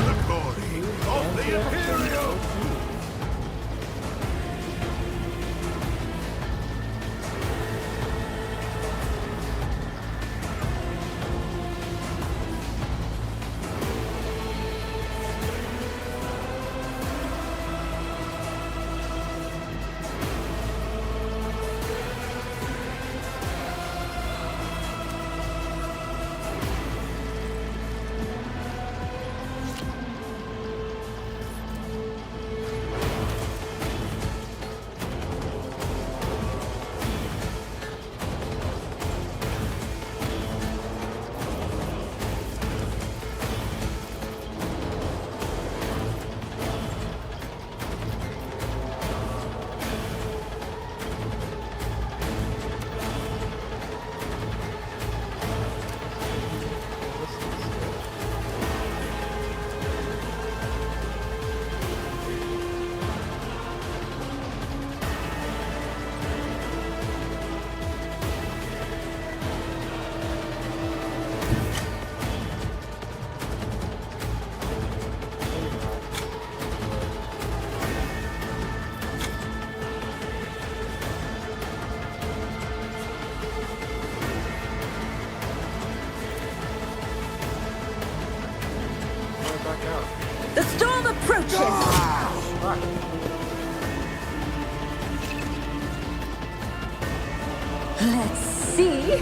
the glory of the Imperial! The storm approaches! Let's see.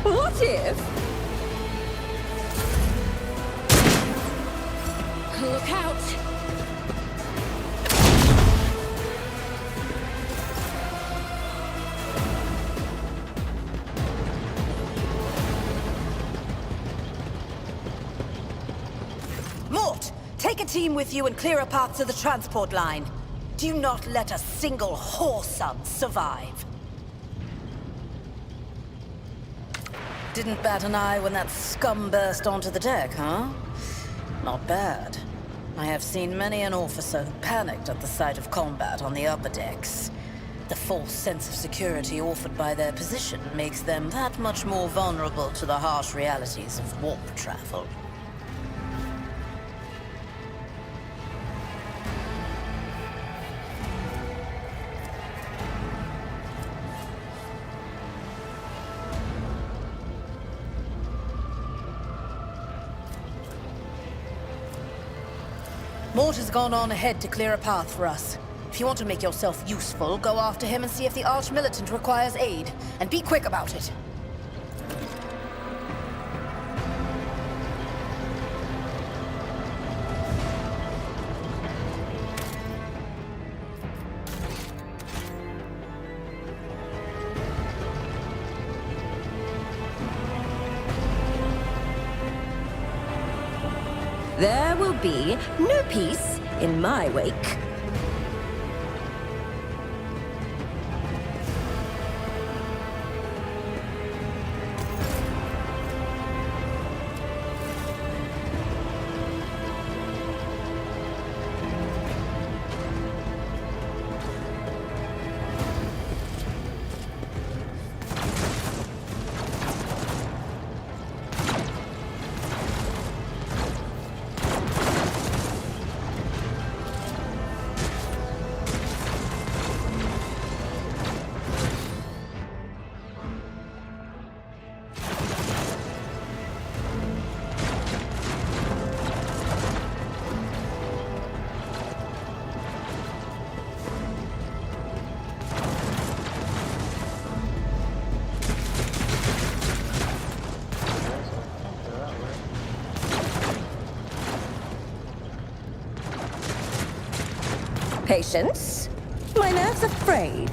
What if? Look out! Mort, take a team with you and clear a path to the transport line. Do not let a single whoreson survive. Didn't bat an eye when that scum burst onto the deck, huh? Not bad. I have seen many an officer who panicked at the sight of combat on the upper decks. The false sense of security offered by their position makes them that much more vulnerable to the harsh realities of warp travel. Mort has gone on ahead to clear a path for us. If you want to make yourself useful, go after him and see if the Arch-Militant requires aid. And be quick about it. There will be no peace in my wake. Patience. My nerves are frayed.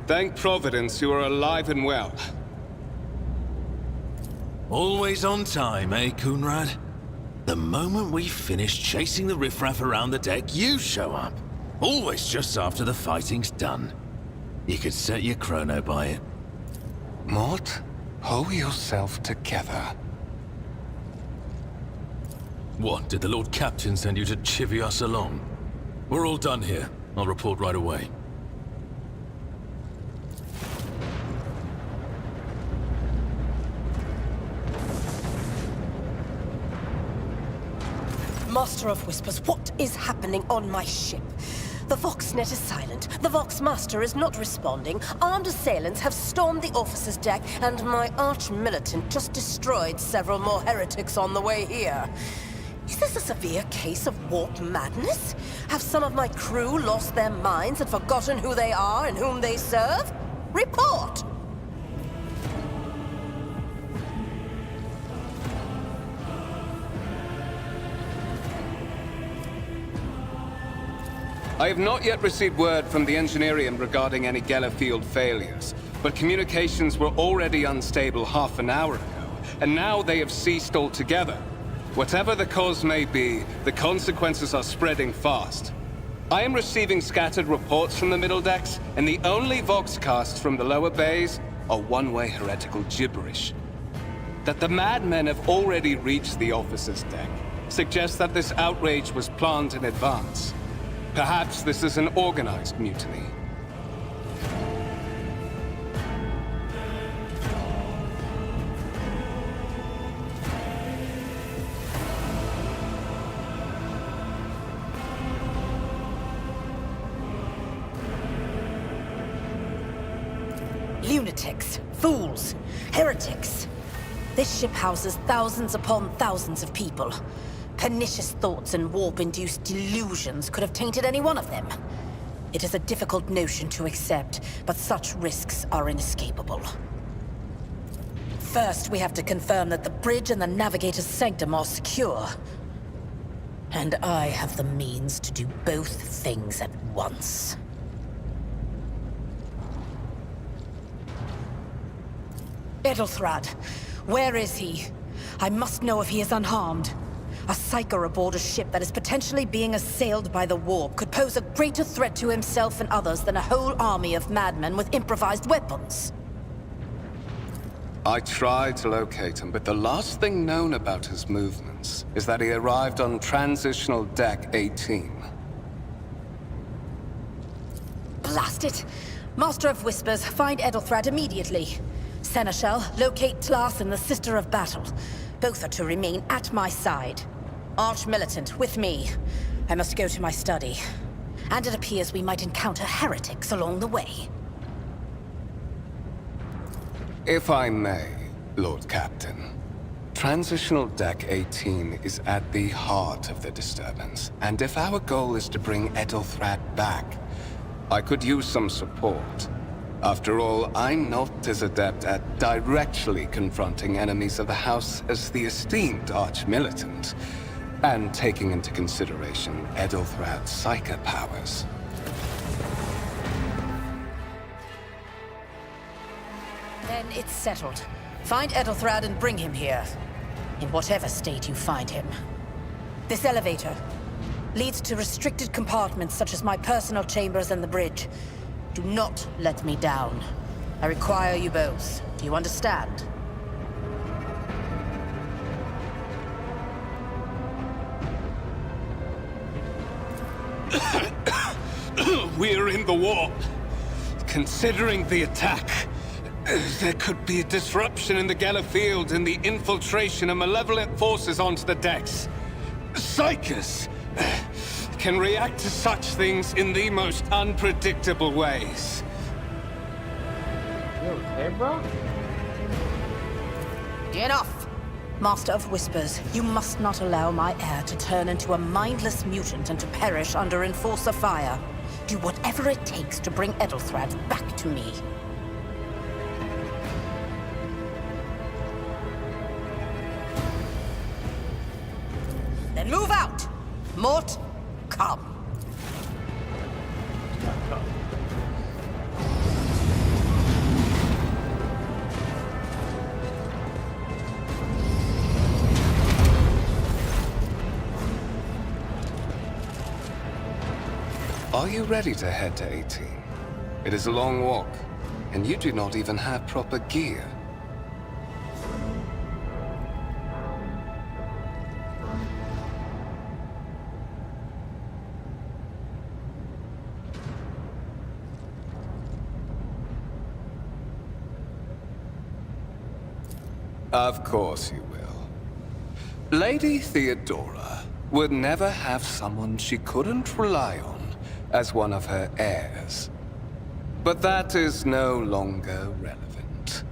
Thank Providence you are alive and well. Always on time, eh, Coonrad? The moment we finish chasing the riffraff around the deck, you show up. Always just after the fighting's done. You could set your chrono by it. Mort, pull yourself together. What, did the Lord Captain send you to chivvy us along? We're all done here. I'll report right away. Master of Whispers, what is happening on my ship? The Voxnet is silent. The Voxmaster is not responding. Armed assailants have stormed the officer's deck, and my arch-militant just destroyed several more heretics on the way here. Is this a severe case of warp madness? Have some of my crew lost their minds and forgotten who they are and whom they serve? Report! I have not yet received word from the Engineerium regarding any Gellerfield failures, but communications were already unstable half an hour ago, and now they have ceased altogether. Whatever the cause may be, the consequences are spreading fast. I am receiving scattered reports from the middle decks, and the only Voxcasts from the lower bays are one-way heretical gibberish. That the madmen have already reached the officer's deck suggests that this outrage was planned in advance. Perhaps this is an organized mutiny. Lunatics, fools, heretics. This ship houses thousands upon thousands of people. Pernicious thoughts and warp-induced delusions could have tainted any one of them. It is a difficult notion to accept, but such risks are inescapable. First, we have to confirm that the bridge and the Navigator's Sanctum are secure. And I have the means to do both things at once. Edelthrad, where is he? I must know if he is unharmed. A psyker aboard a ship that is potentially being assailed by the warp could pose a greater threat to himself and others than a whole army of madmen with improvised weapons. I tried to locate him, but the last thing known about his movements is that he arrived on Transitional Deck 18. Blast it! Master of Whispers, find Edelthrad immediately. Seneschal, locate Tlas and the Sister of Battle. Both are to remain at my side. Arch-militant, with me. I must go to my study. And it appears we might encounter heretics along the way. If I may, Lord Captain. Transitional Deck 18 is at the heart of the disturbance, and if our goal is to bring Edelthrad back, I could use some support. After all, I'm not as adept at directly confronting enemies of the House as the esteemed Arch-Militant, and taking into consideration Edelthrad's psyker powers. Then it's settled. Find Edelthrad and bring him here. In whatever state you find him. This elevator leads to restricted compartments such as my personal chambers and the bridge. Do not let me down. I require you both. Do you understand? We're in the warp. Considering the attack, there could be a disruption in the Geller field and the infiltration of malevolent forces onto the decks. Psychers can react to such things in the most unpredictable ways. You okay, bro? Enough! Master of Whispers, you must not allow my heir to turn into a mindless mutant and to perish under Enforcer fire. Do whatever it takes to bring Edelthrad back to me. Then move out! Mort, come. Are you ready to head to 18? It is a long walk, and you do not even have proper gear. Of course you will. Lady Theodora would never have someone she couldn't rely on as one of her heirs. But that is no longer relevant.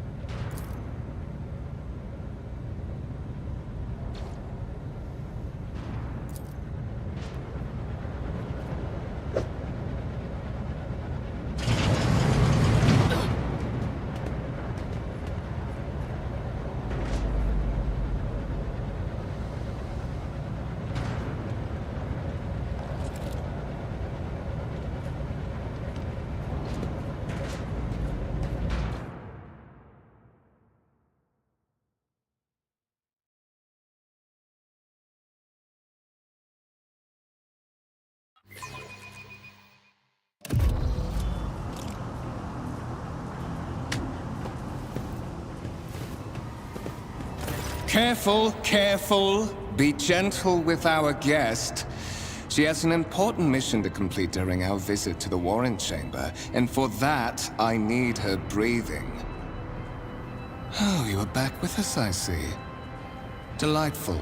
Careful, careful. Be gentle with our guest. She has an important mission to complete during our visit to the Warren Chamber, and for that, I need her breathing. Oh, you are back with us, I see. Delightful.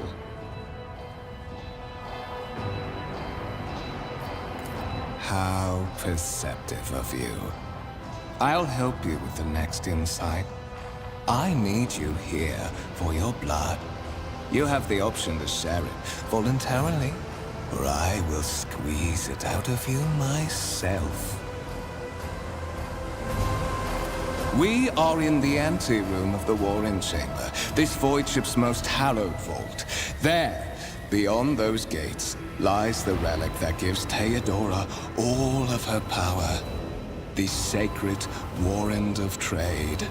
How perceptive of you. I'll help you with the next insight. I need you here for your blood. You have the option to share it voluntarily, or I will squeeze it out of you myself. We are in the anteroom of the Warren Chamber, this void ship's most hallowed vault. There, beyond those gates, lies the relic that gives Theodora all of her power. The sacred Warrant of Trade.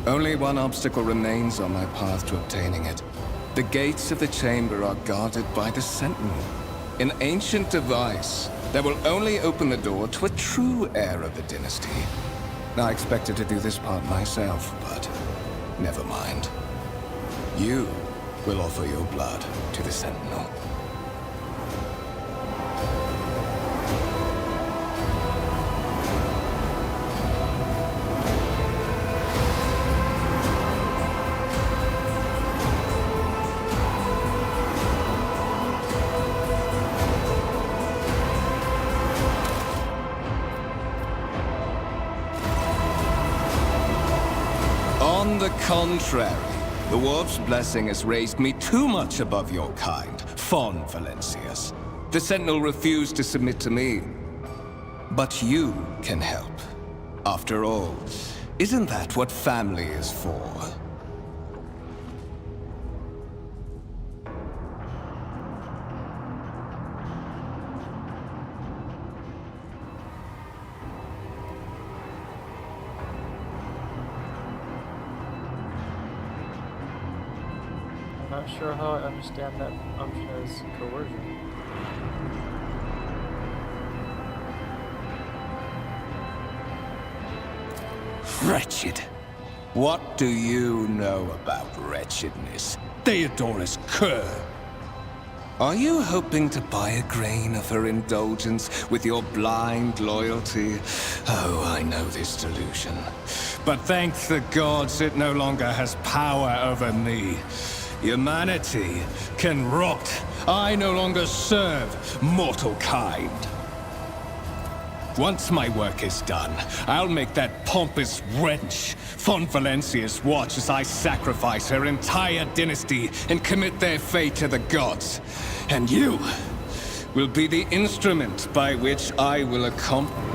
Only one obstacle remains on my path to obtaining it. The gates of the chamber are guarded by the Sentinel, an ancient device that will only open the door to a true heir of the dynasty. I expected to do this part myself, but never mind. You will offer your blood to the Sentinel. On the contrary, the Warp's blessing has raised me too much above your kind, Fon Valencius. The Sentinel refused to submit to me. But you can help. After all, isn't that what family is for? I'm not sure how I understand that option as coercion. Wretched. What do you know about wretchedness? Theodora's cur. Are you hoping to buy a grain of her indulgence with your blind loyalty? Oh, I know this delusion. But thank the gods it no longer has power over me. Humanity can rot. I no longer serve mortal kind. Once my work is done, I'll make that pompous wench Von Valencius watch as I sacrifice her entire dynasty and commit their fate to the gods. And you will be the instrument by which I will accomplish...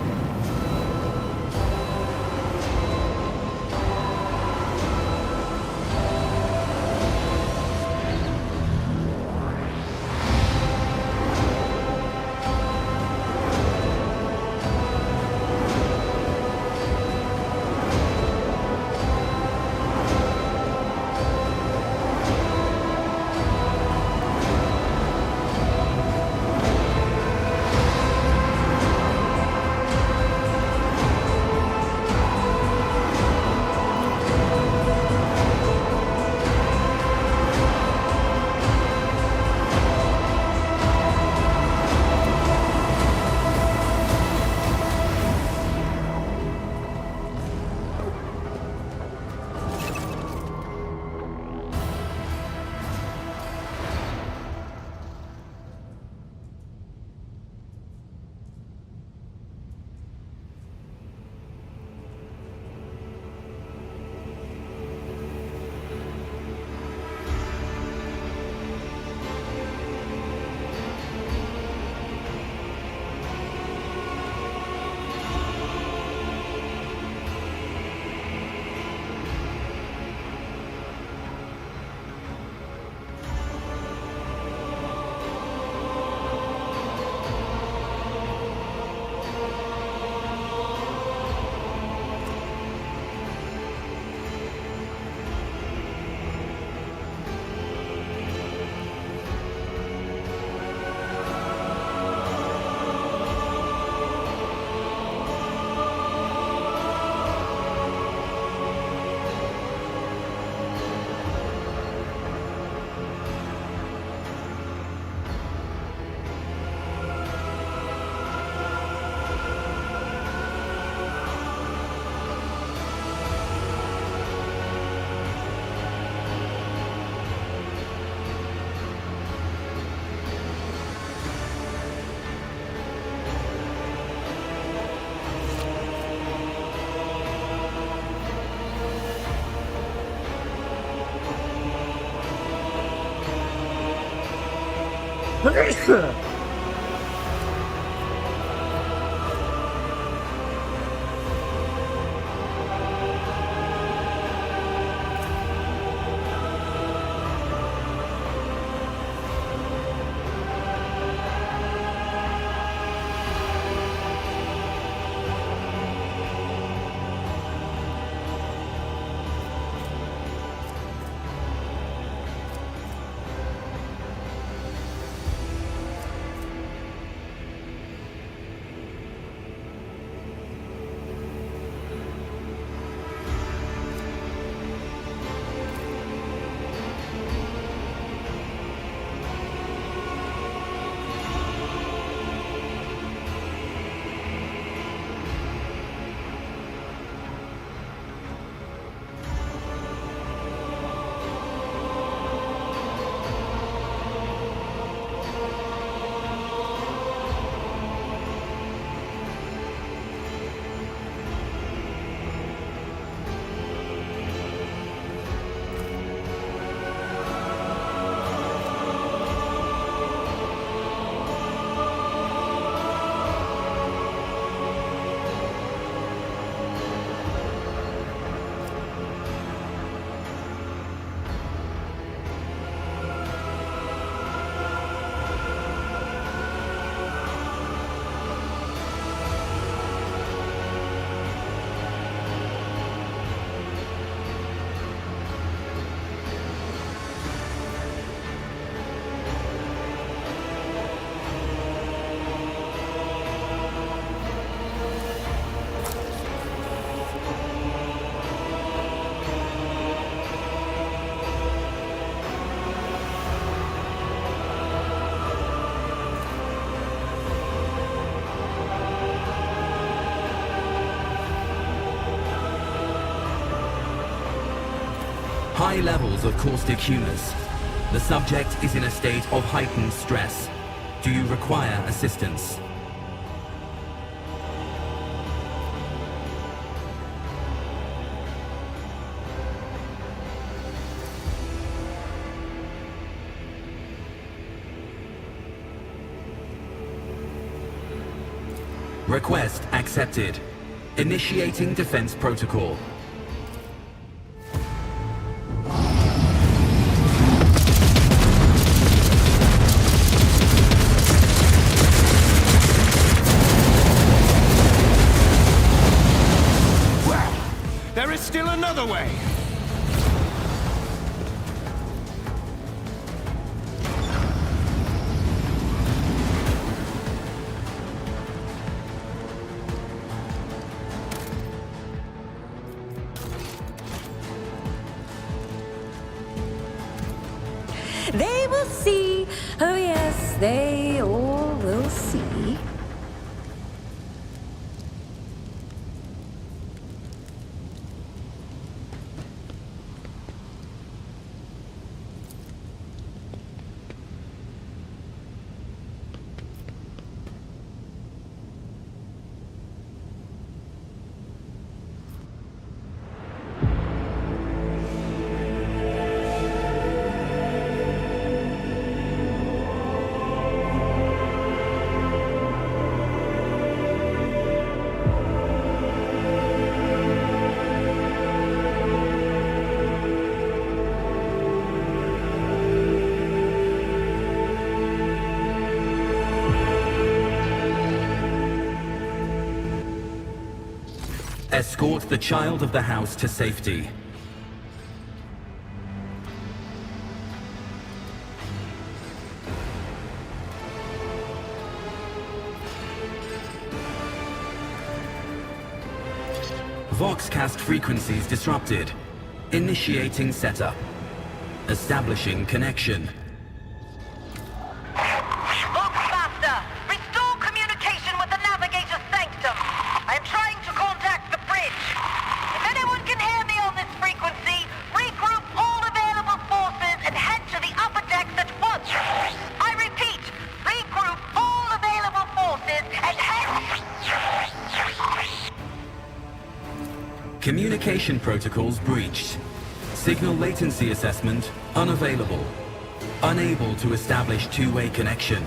High levels of caustic humus. The subject is in a state of heightened stress. Do you require assistance? Request accepted. Initiating defense protocol. Well, there is still another way. They will see. Oh, yes, they all will see. Escort the child of the house to safety. Voxcast frequencies disrupted. Initiating setup. Establishing connection. Master, restore communication with the navigator's sanctum. I am trying to contact the bridge. If anyone can hear me on this frequency, regroup all available forces and head to the upper decks at once. I repeat, regroup all available forces and head... Communication protocols breached. Signal latency assessment unavailable. Unable to establish two-way connection.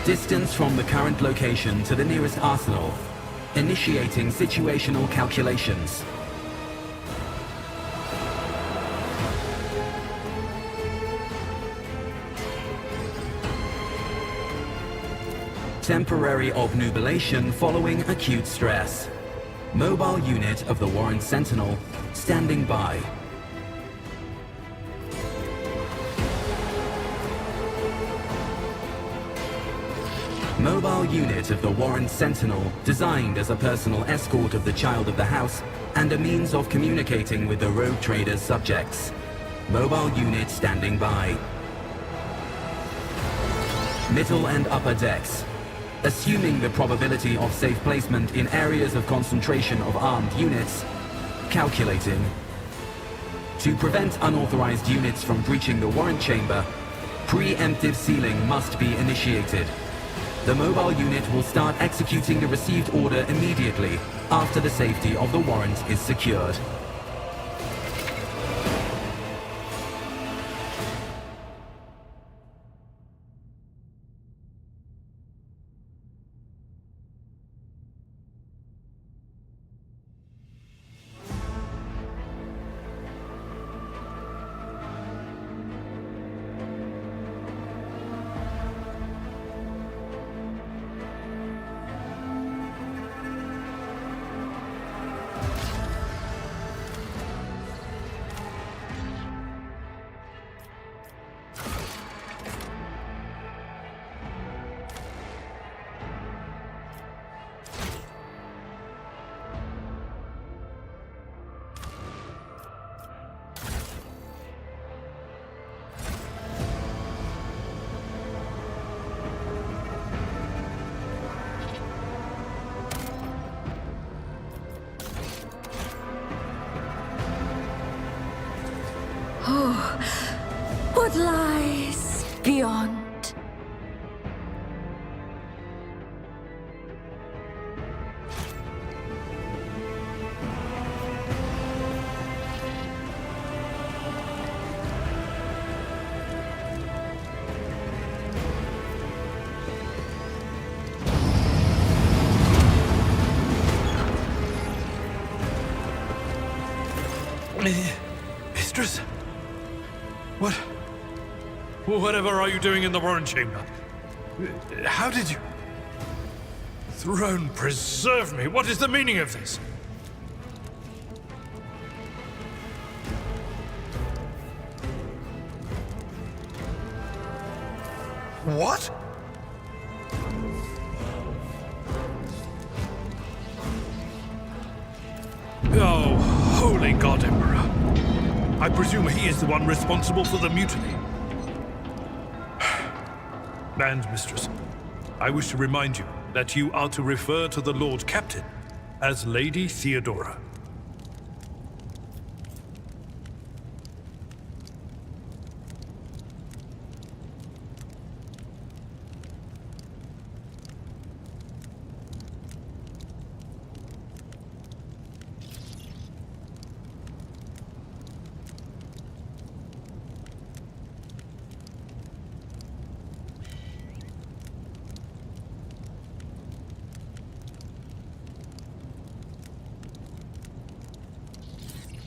Distance from the current location to the nearest arsenal. Initiating situational calculations. Temporary obnubilation following acute stress. Mobile unit of the Warren Sentinel standing by. Mobile unit of the Warren Sentinel, designed as a personal escort of the child of the house and a means of communicating with the rogue trader's subjects. Mobile unit standing by. Middle and upper decks. Assuming the probability of safe placement in areas of concentration of armed units. Calculating. To prevent unauthorized units from breaching the warrant chamber, preemptive sealing must be initiated. The mobile unit will start executing the received order immediately after the safety of the warrant is secured. What lies beyond? Mistress? What? Whatever are you doing in the Warren Chamber? How did you... Throne preserve me! What is the meaning of this? What? Oh, holy God, Emperor. I presume he is the one responsible for the mutiny. And, Mistress, I wish to remind you that you are to refer to the Lord Captain as Lady Theodora.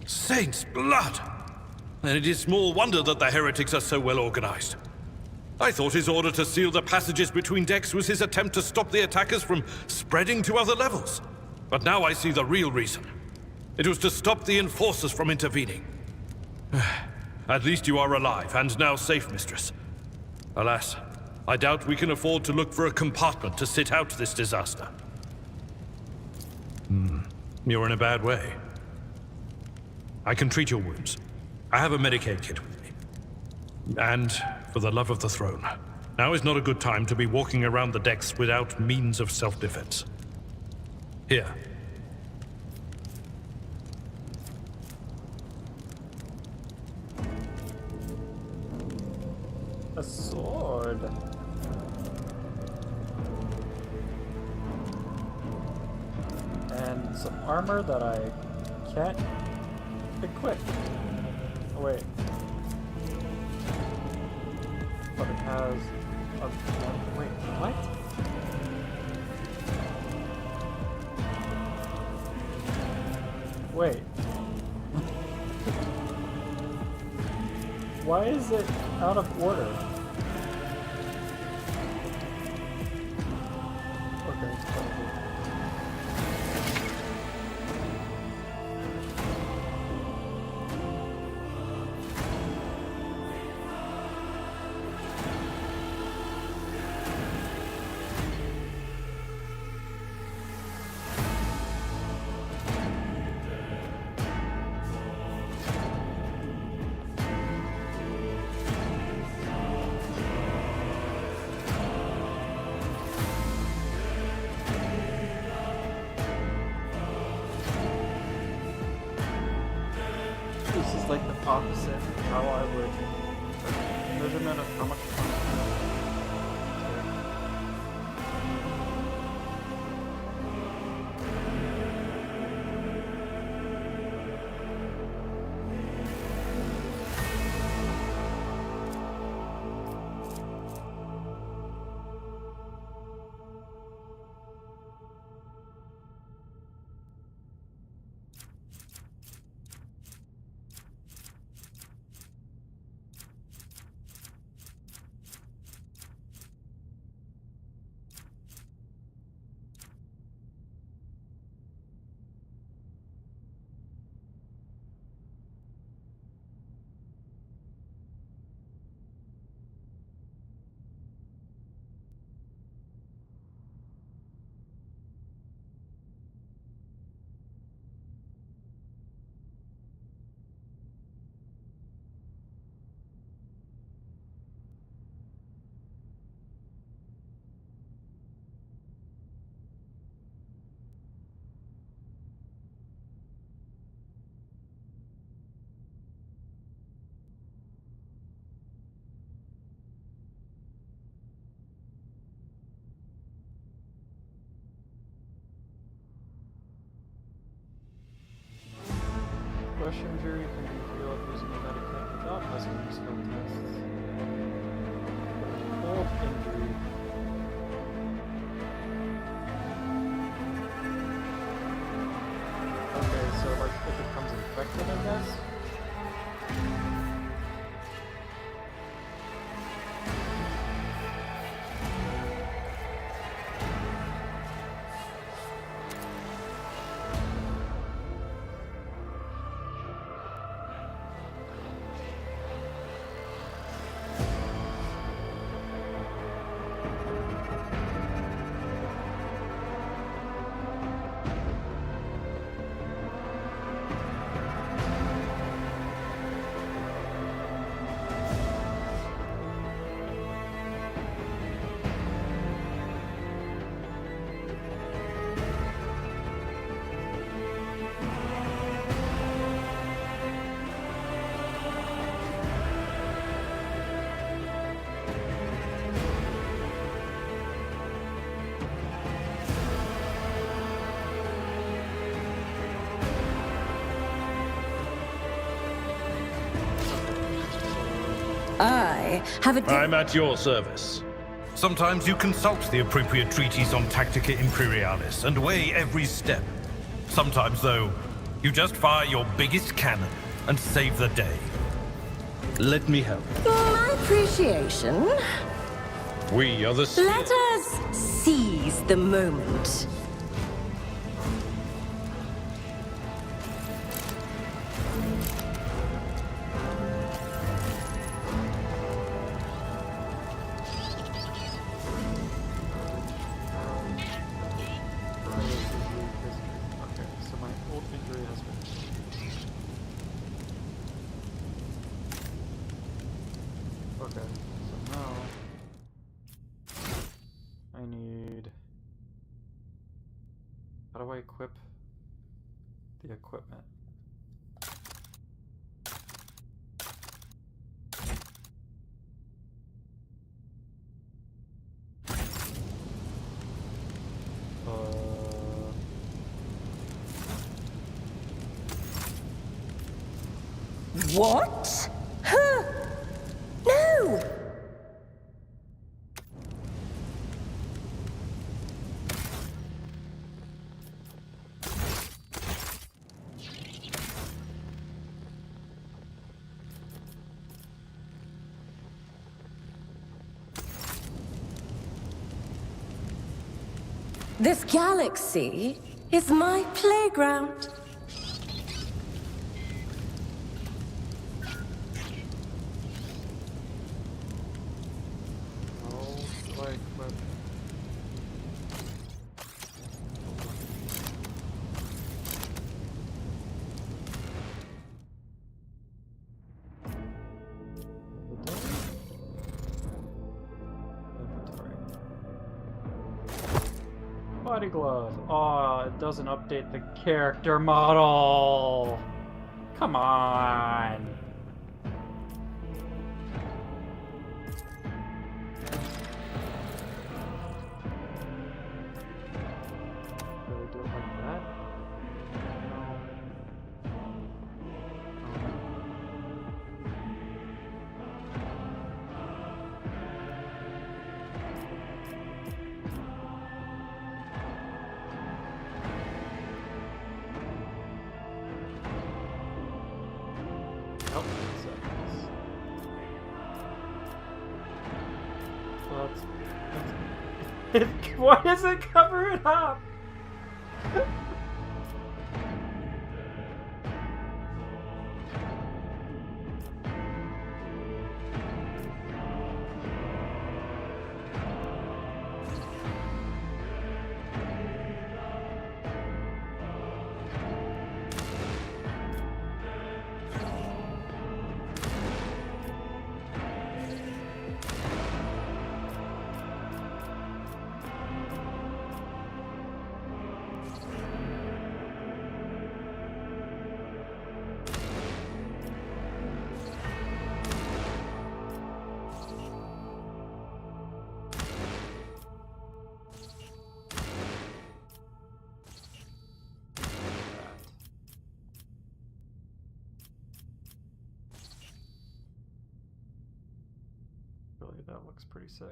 Saints' blood! And it is small wonder that the heretics are so well organized. I thought his order to seal the passages between decks was his attempt to stop the attackers from spreading to other levels. But now I see the real reason. It was to stop the enforcers from intervening. At least you are alive, and now safe, Mistress. Alas, I doubt we can afford to look for a compartment to sit out this disaster. You're in a bad way. I can treat your wounds. I have a Medicaid kit with me. And, for the love of the throne, now is not a good time to be walking around the decks without means of self-defense. Here. A sword. And some armor that I can't equip. Oh wait. But it has a... Wait, what? Wait. Why is it out of order? Okay, it's probably... This is like the opposite of how I would measurement of how much Brush injury can be healed using a medicate without passing through skill tests. Cold injury. Okay, so like if it becomes infected, I guess? I have a... I'm at your service. Sometimes you consult the appropriate treatise on Tactica Imperialis and weigh every step. Sometimes, though, you just fire your biggest cannon and save the day. Let me help. My appreciation. We are the... Let us seize the moment. Okay, so my old injury has been... Okay, so now... I need... How do I equip the equipment? What? Huh? No! This galaxy is my playground. Body glove. Oh, it doesn't update the character model. Come on. Really do it like that? Nope. Well, why does it cover it up? Really, that looks pretty sick.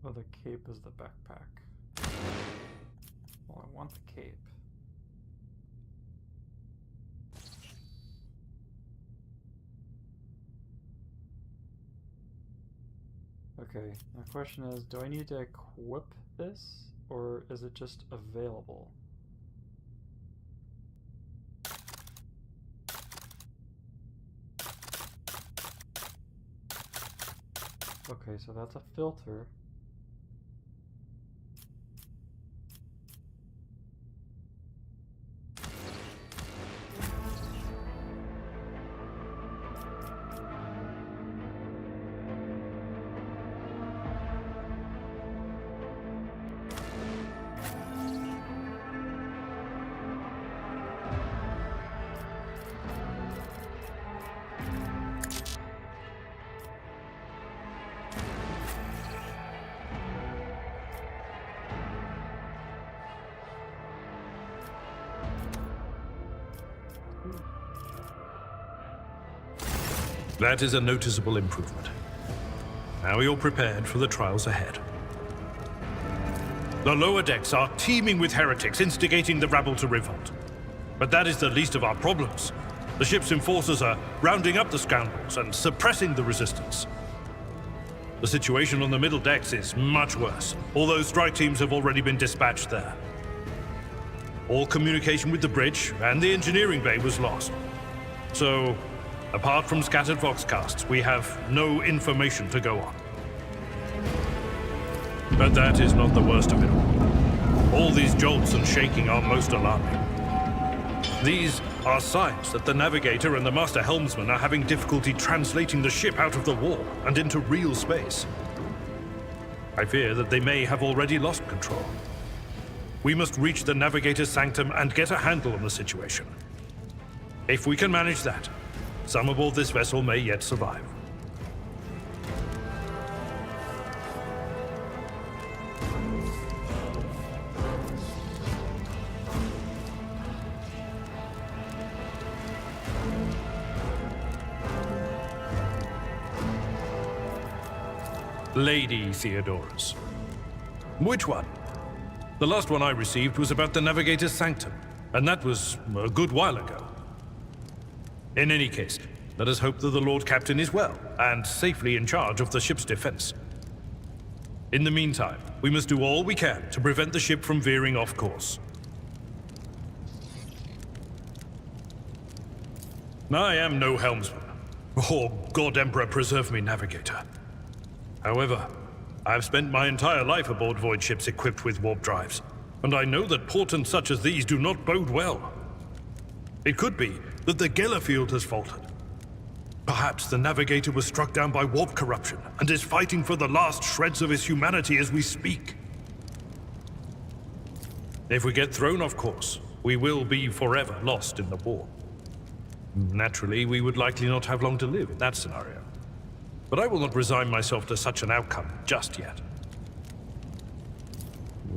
Oh, the cape is the backpack. Well, I want the cape. Okay, my question is, do I need to equip this, or is it just available? Okay, so that's a filter. That is a noticeable improvement. Now you're prepared for the trials ahead. The lower decks are teeming with heretics instigating the rabble to revolt. But that is the least of our problems. The ship's enforcers are rounding up the scoundrels and suppressing the resistance. The situation on the middle decks is much worse, although strike teams have already been dispatched there. All communication with the bridge and the engineering bay was lost. So, apart from scattered voxcasts, we have no information to go on. But that is not the worst of it all. All these jolts and shaking are most alarming. These are signs that the navigator and the master helmsman are having difficulty translating the ship out of the wall and into real space. I fear that they may have already lost control. We must reach the navigator's sanctum and get a handle on the situation. If we can manage that, some aboard this vessel may yet survive. Lady Theodoras. Which one? The last one I received was about the Navigator's Sanctum, and that was a good while ago. In any case, let us hope that the Lord Captain is well, and safely in charge of the ship's defense. In the meantime, we must do all we can to prevent the ship from veering off course. I am no helmsman, or God Emperor preserve me, navigator. However, I have spent my entire life aboard void ships equipped with warp drives, and I know that portents such as these do not bode well. It could be that the Geller field has faltered. Perhaps the navigator was struck down by warp corruption and is fighting for the last shreds of his humanity as we speak. If we get thrown off course, we will be forever lost in the war. Naturally, we would likely not have long to live in that scenario. But I will not resign myself to such an outcome just yet.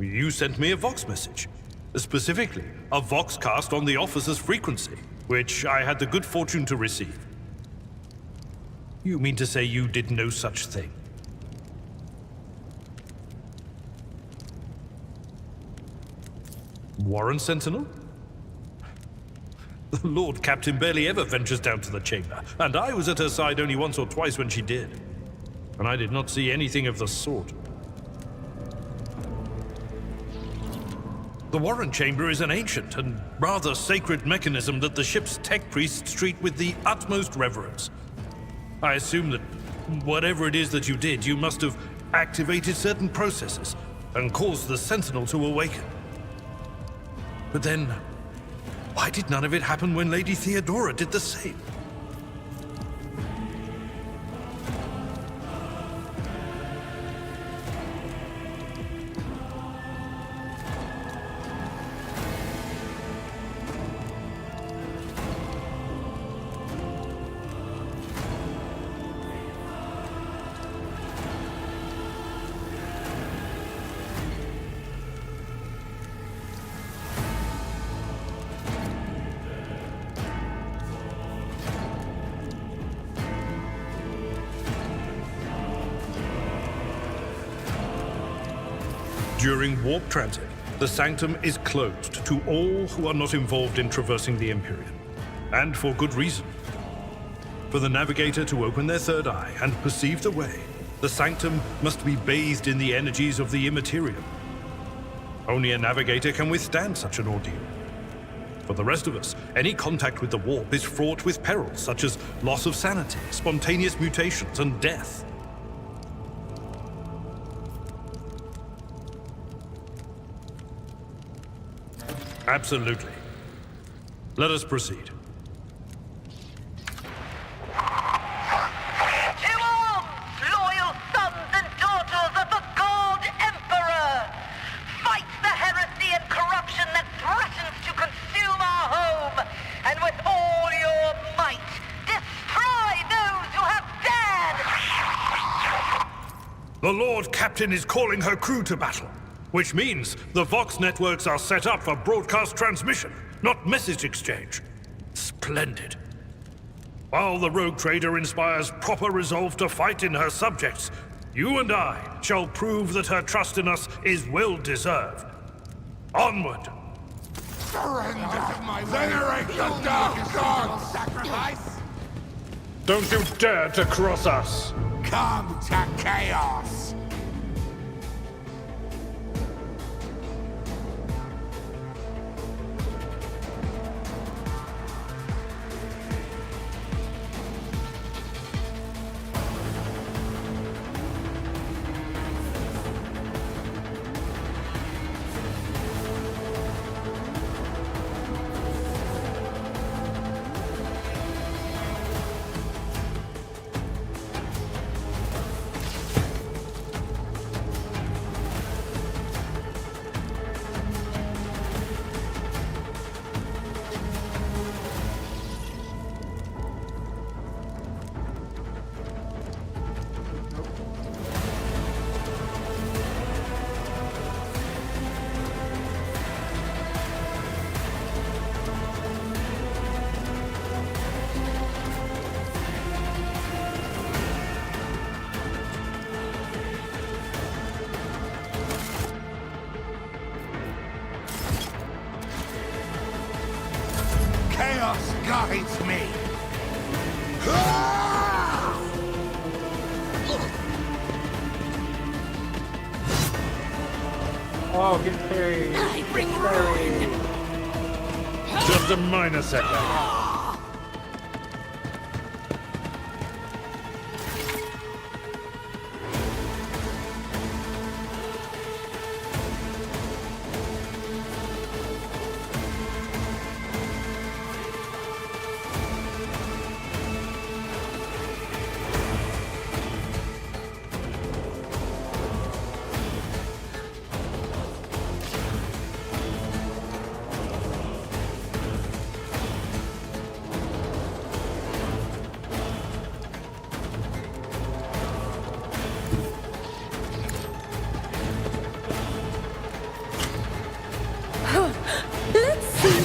You sent me a Vox message. Specifically, a Voxcast on the officer's frequency, which I had the good fortune to receive. You mean to say you did no such thing? Warren Sentinel? The Lord Captain barely ever ventures down to the chamber, and I was at her side only once or twice when she did. And I did not see anything of the sort. The Warren Chamber is an ancient and rather sacred mechanism that the ship's tech priests treat with the utmost reverence. I assume that whatever it is that you did, you must have activated certain processes and caused the Sentinel to awaken. But then, why did none of it happen when Lady Theodora did the same? During warp transit, the Sanctum is closed to all who are not involved in traversing the Empyrean. And for good reason. For the Navigator to open their third eye and perceive the way, the Sanctum must be bathed in the energies of the Immaterium. Only a Navigator can withstand such an ordeal. For the rest of us, any contact with the warp is fraught with perils such as loss of sanity, spontaneous mutations, and death. Absolutely. Let us proceed. To arms, loyal sons and daughters of the God Emperor! Fight the heresy and corruption that threatens to consume our home, and with all your might, destroy those who have dared! The Lord Captain is calling her crew to battle, which means the Vox networks are set up for broadcast transmission, not message exchange. Splendid. While the rogue trader inspires proper resolve to fight in her subjects, you and I shall prove that her trust in us is well deserved. Onward! Venerate the dark gods! Sacrifice? Don't you dare to cross us! Come to chaos! Chaos guides me! Oh, get carried. I bring ruin. Just a minor setback. Let's see.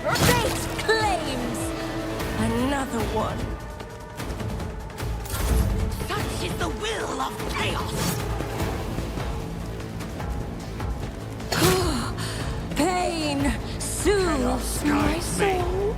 Base claims. Another one. Such is the will of chaos. Pain soothes my soul.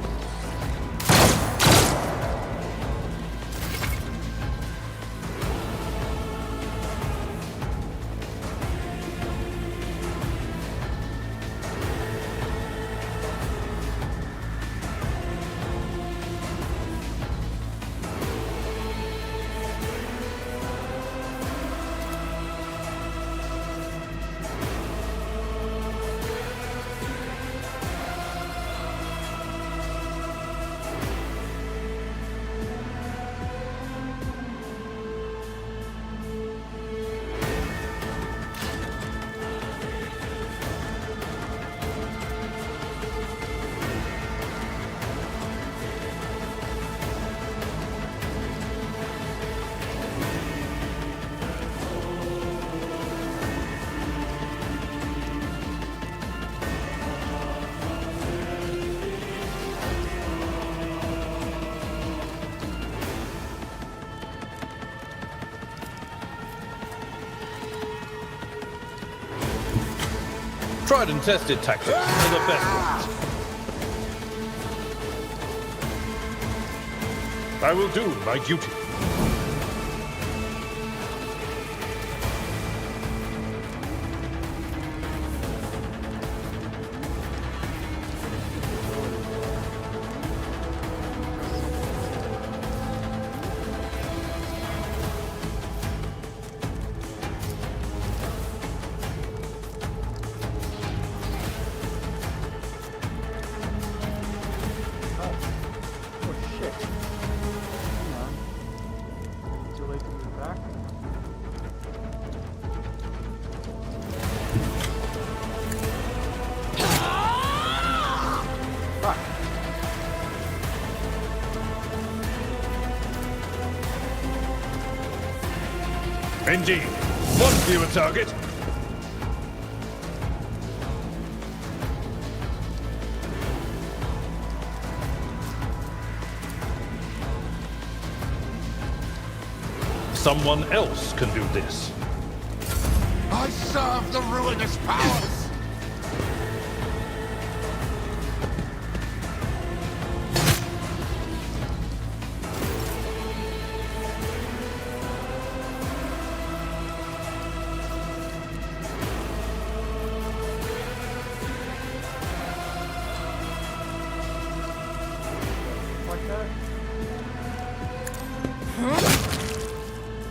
Tried and tested tactics are the best ones. I will do my duty. Indeed. One fewer target. Someone else can do this. I serve the ruinous powers! Like that?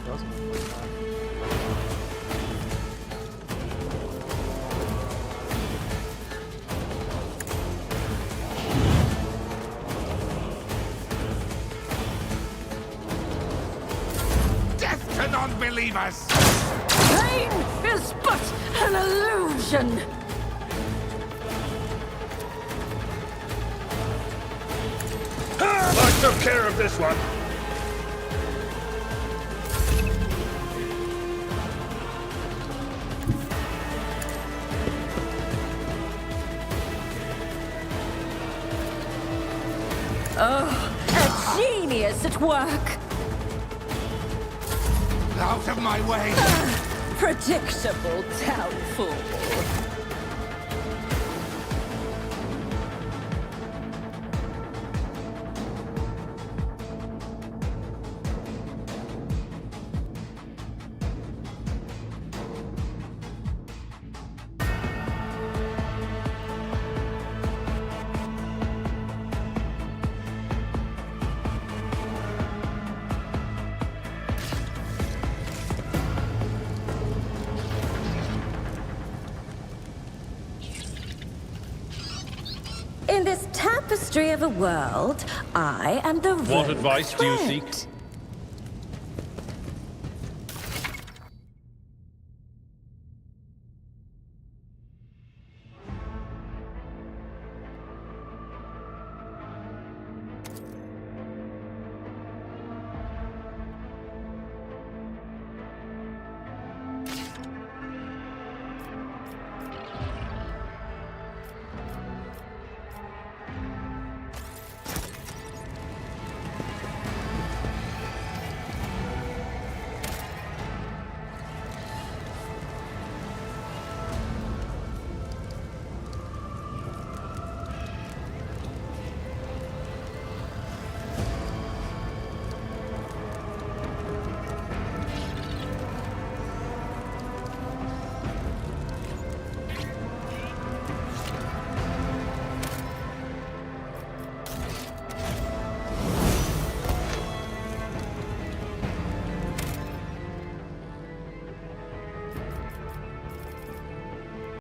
Doesn't look like that. Death to non-believers! Pain is but an illusion. I took care of this one. A genius at work. Out of my way! Predictable downfall. In this tapestry of a world, I am the What rogue advice do you thread. seek?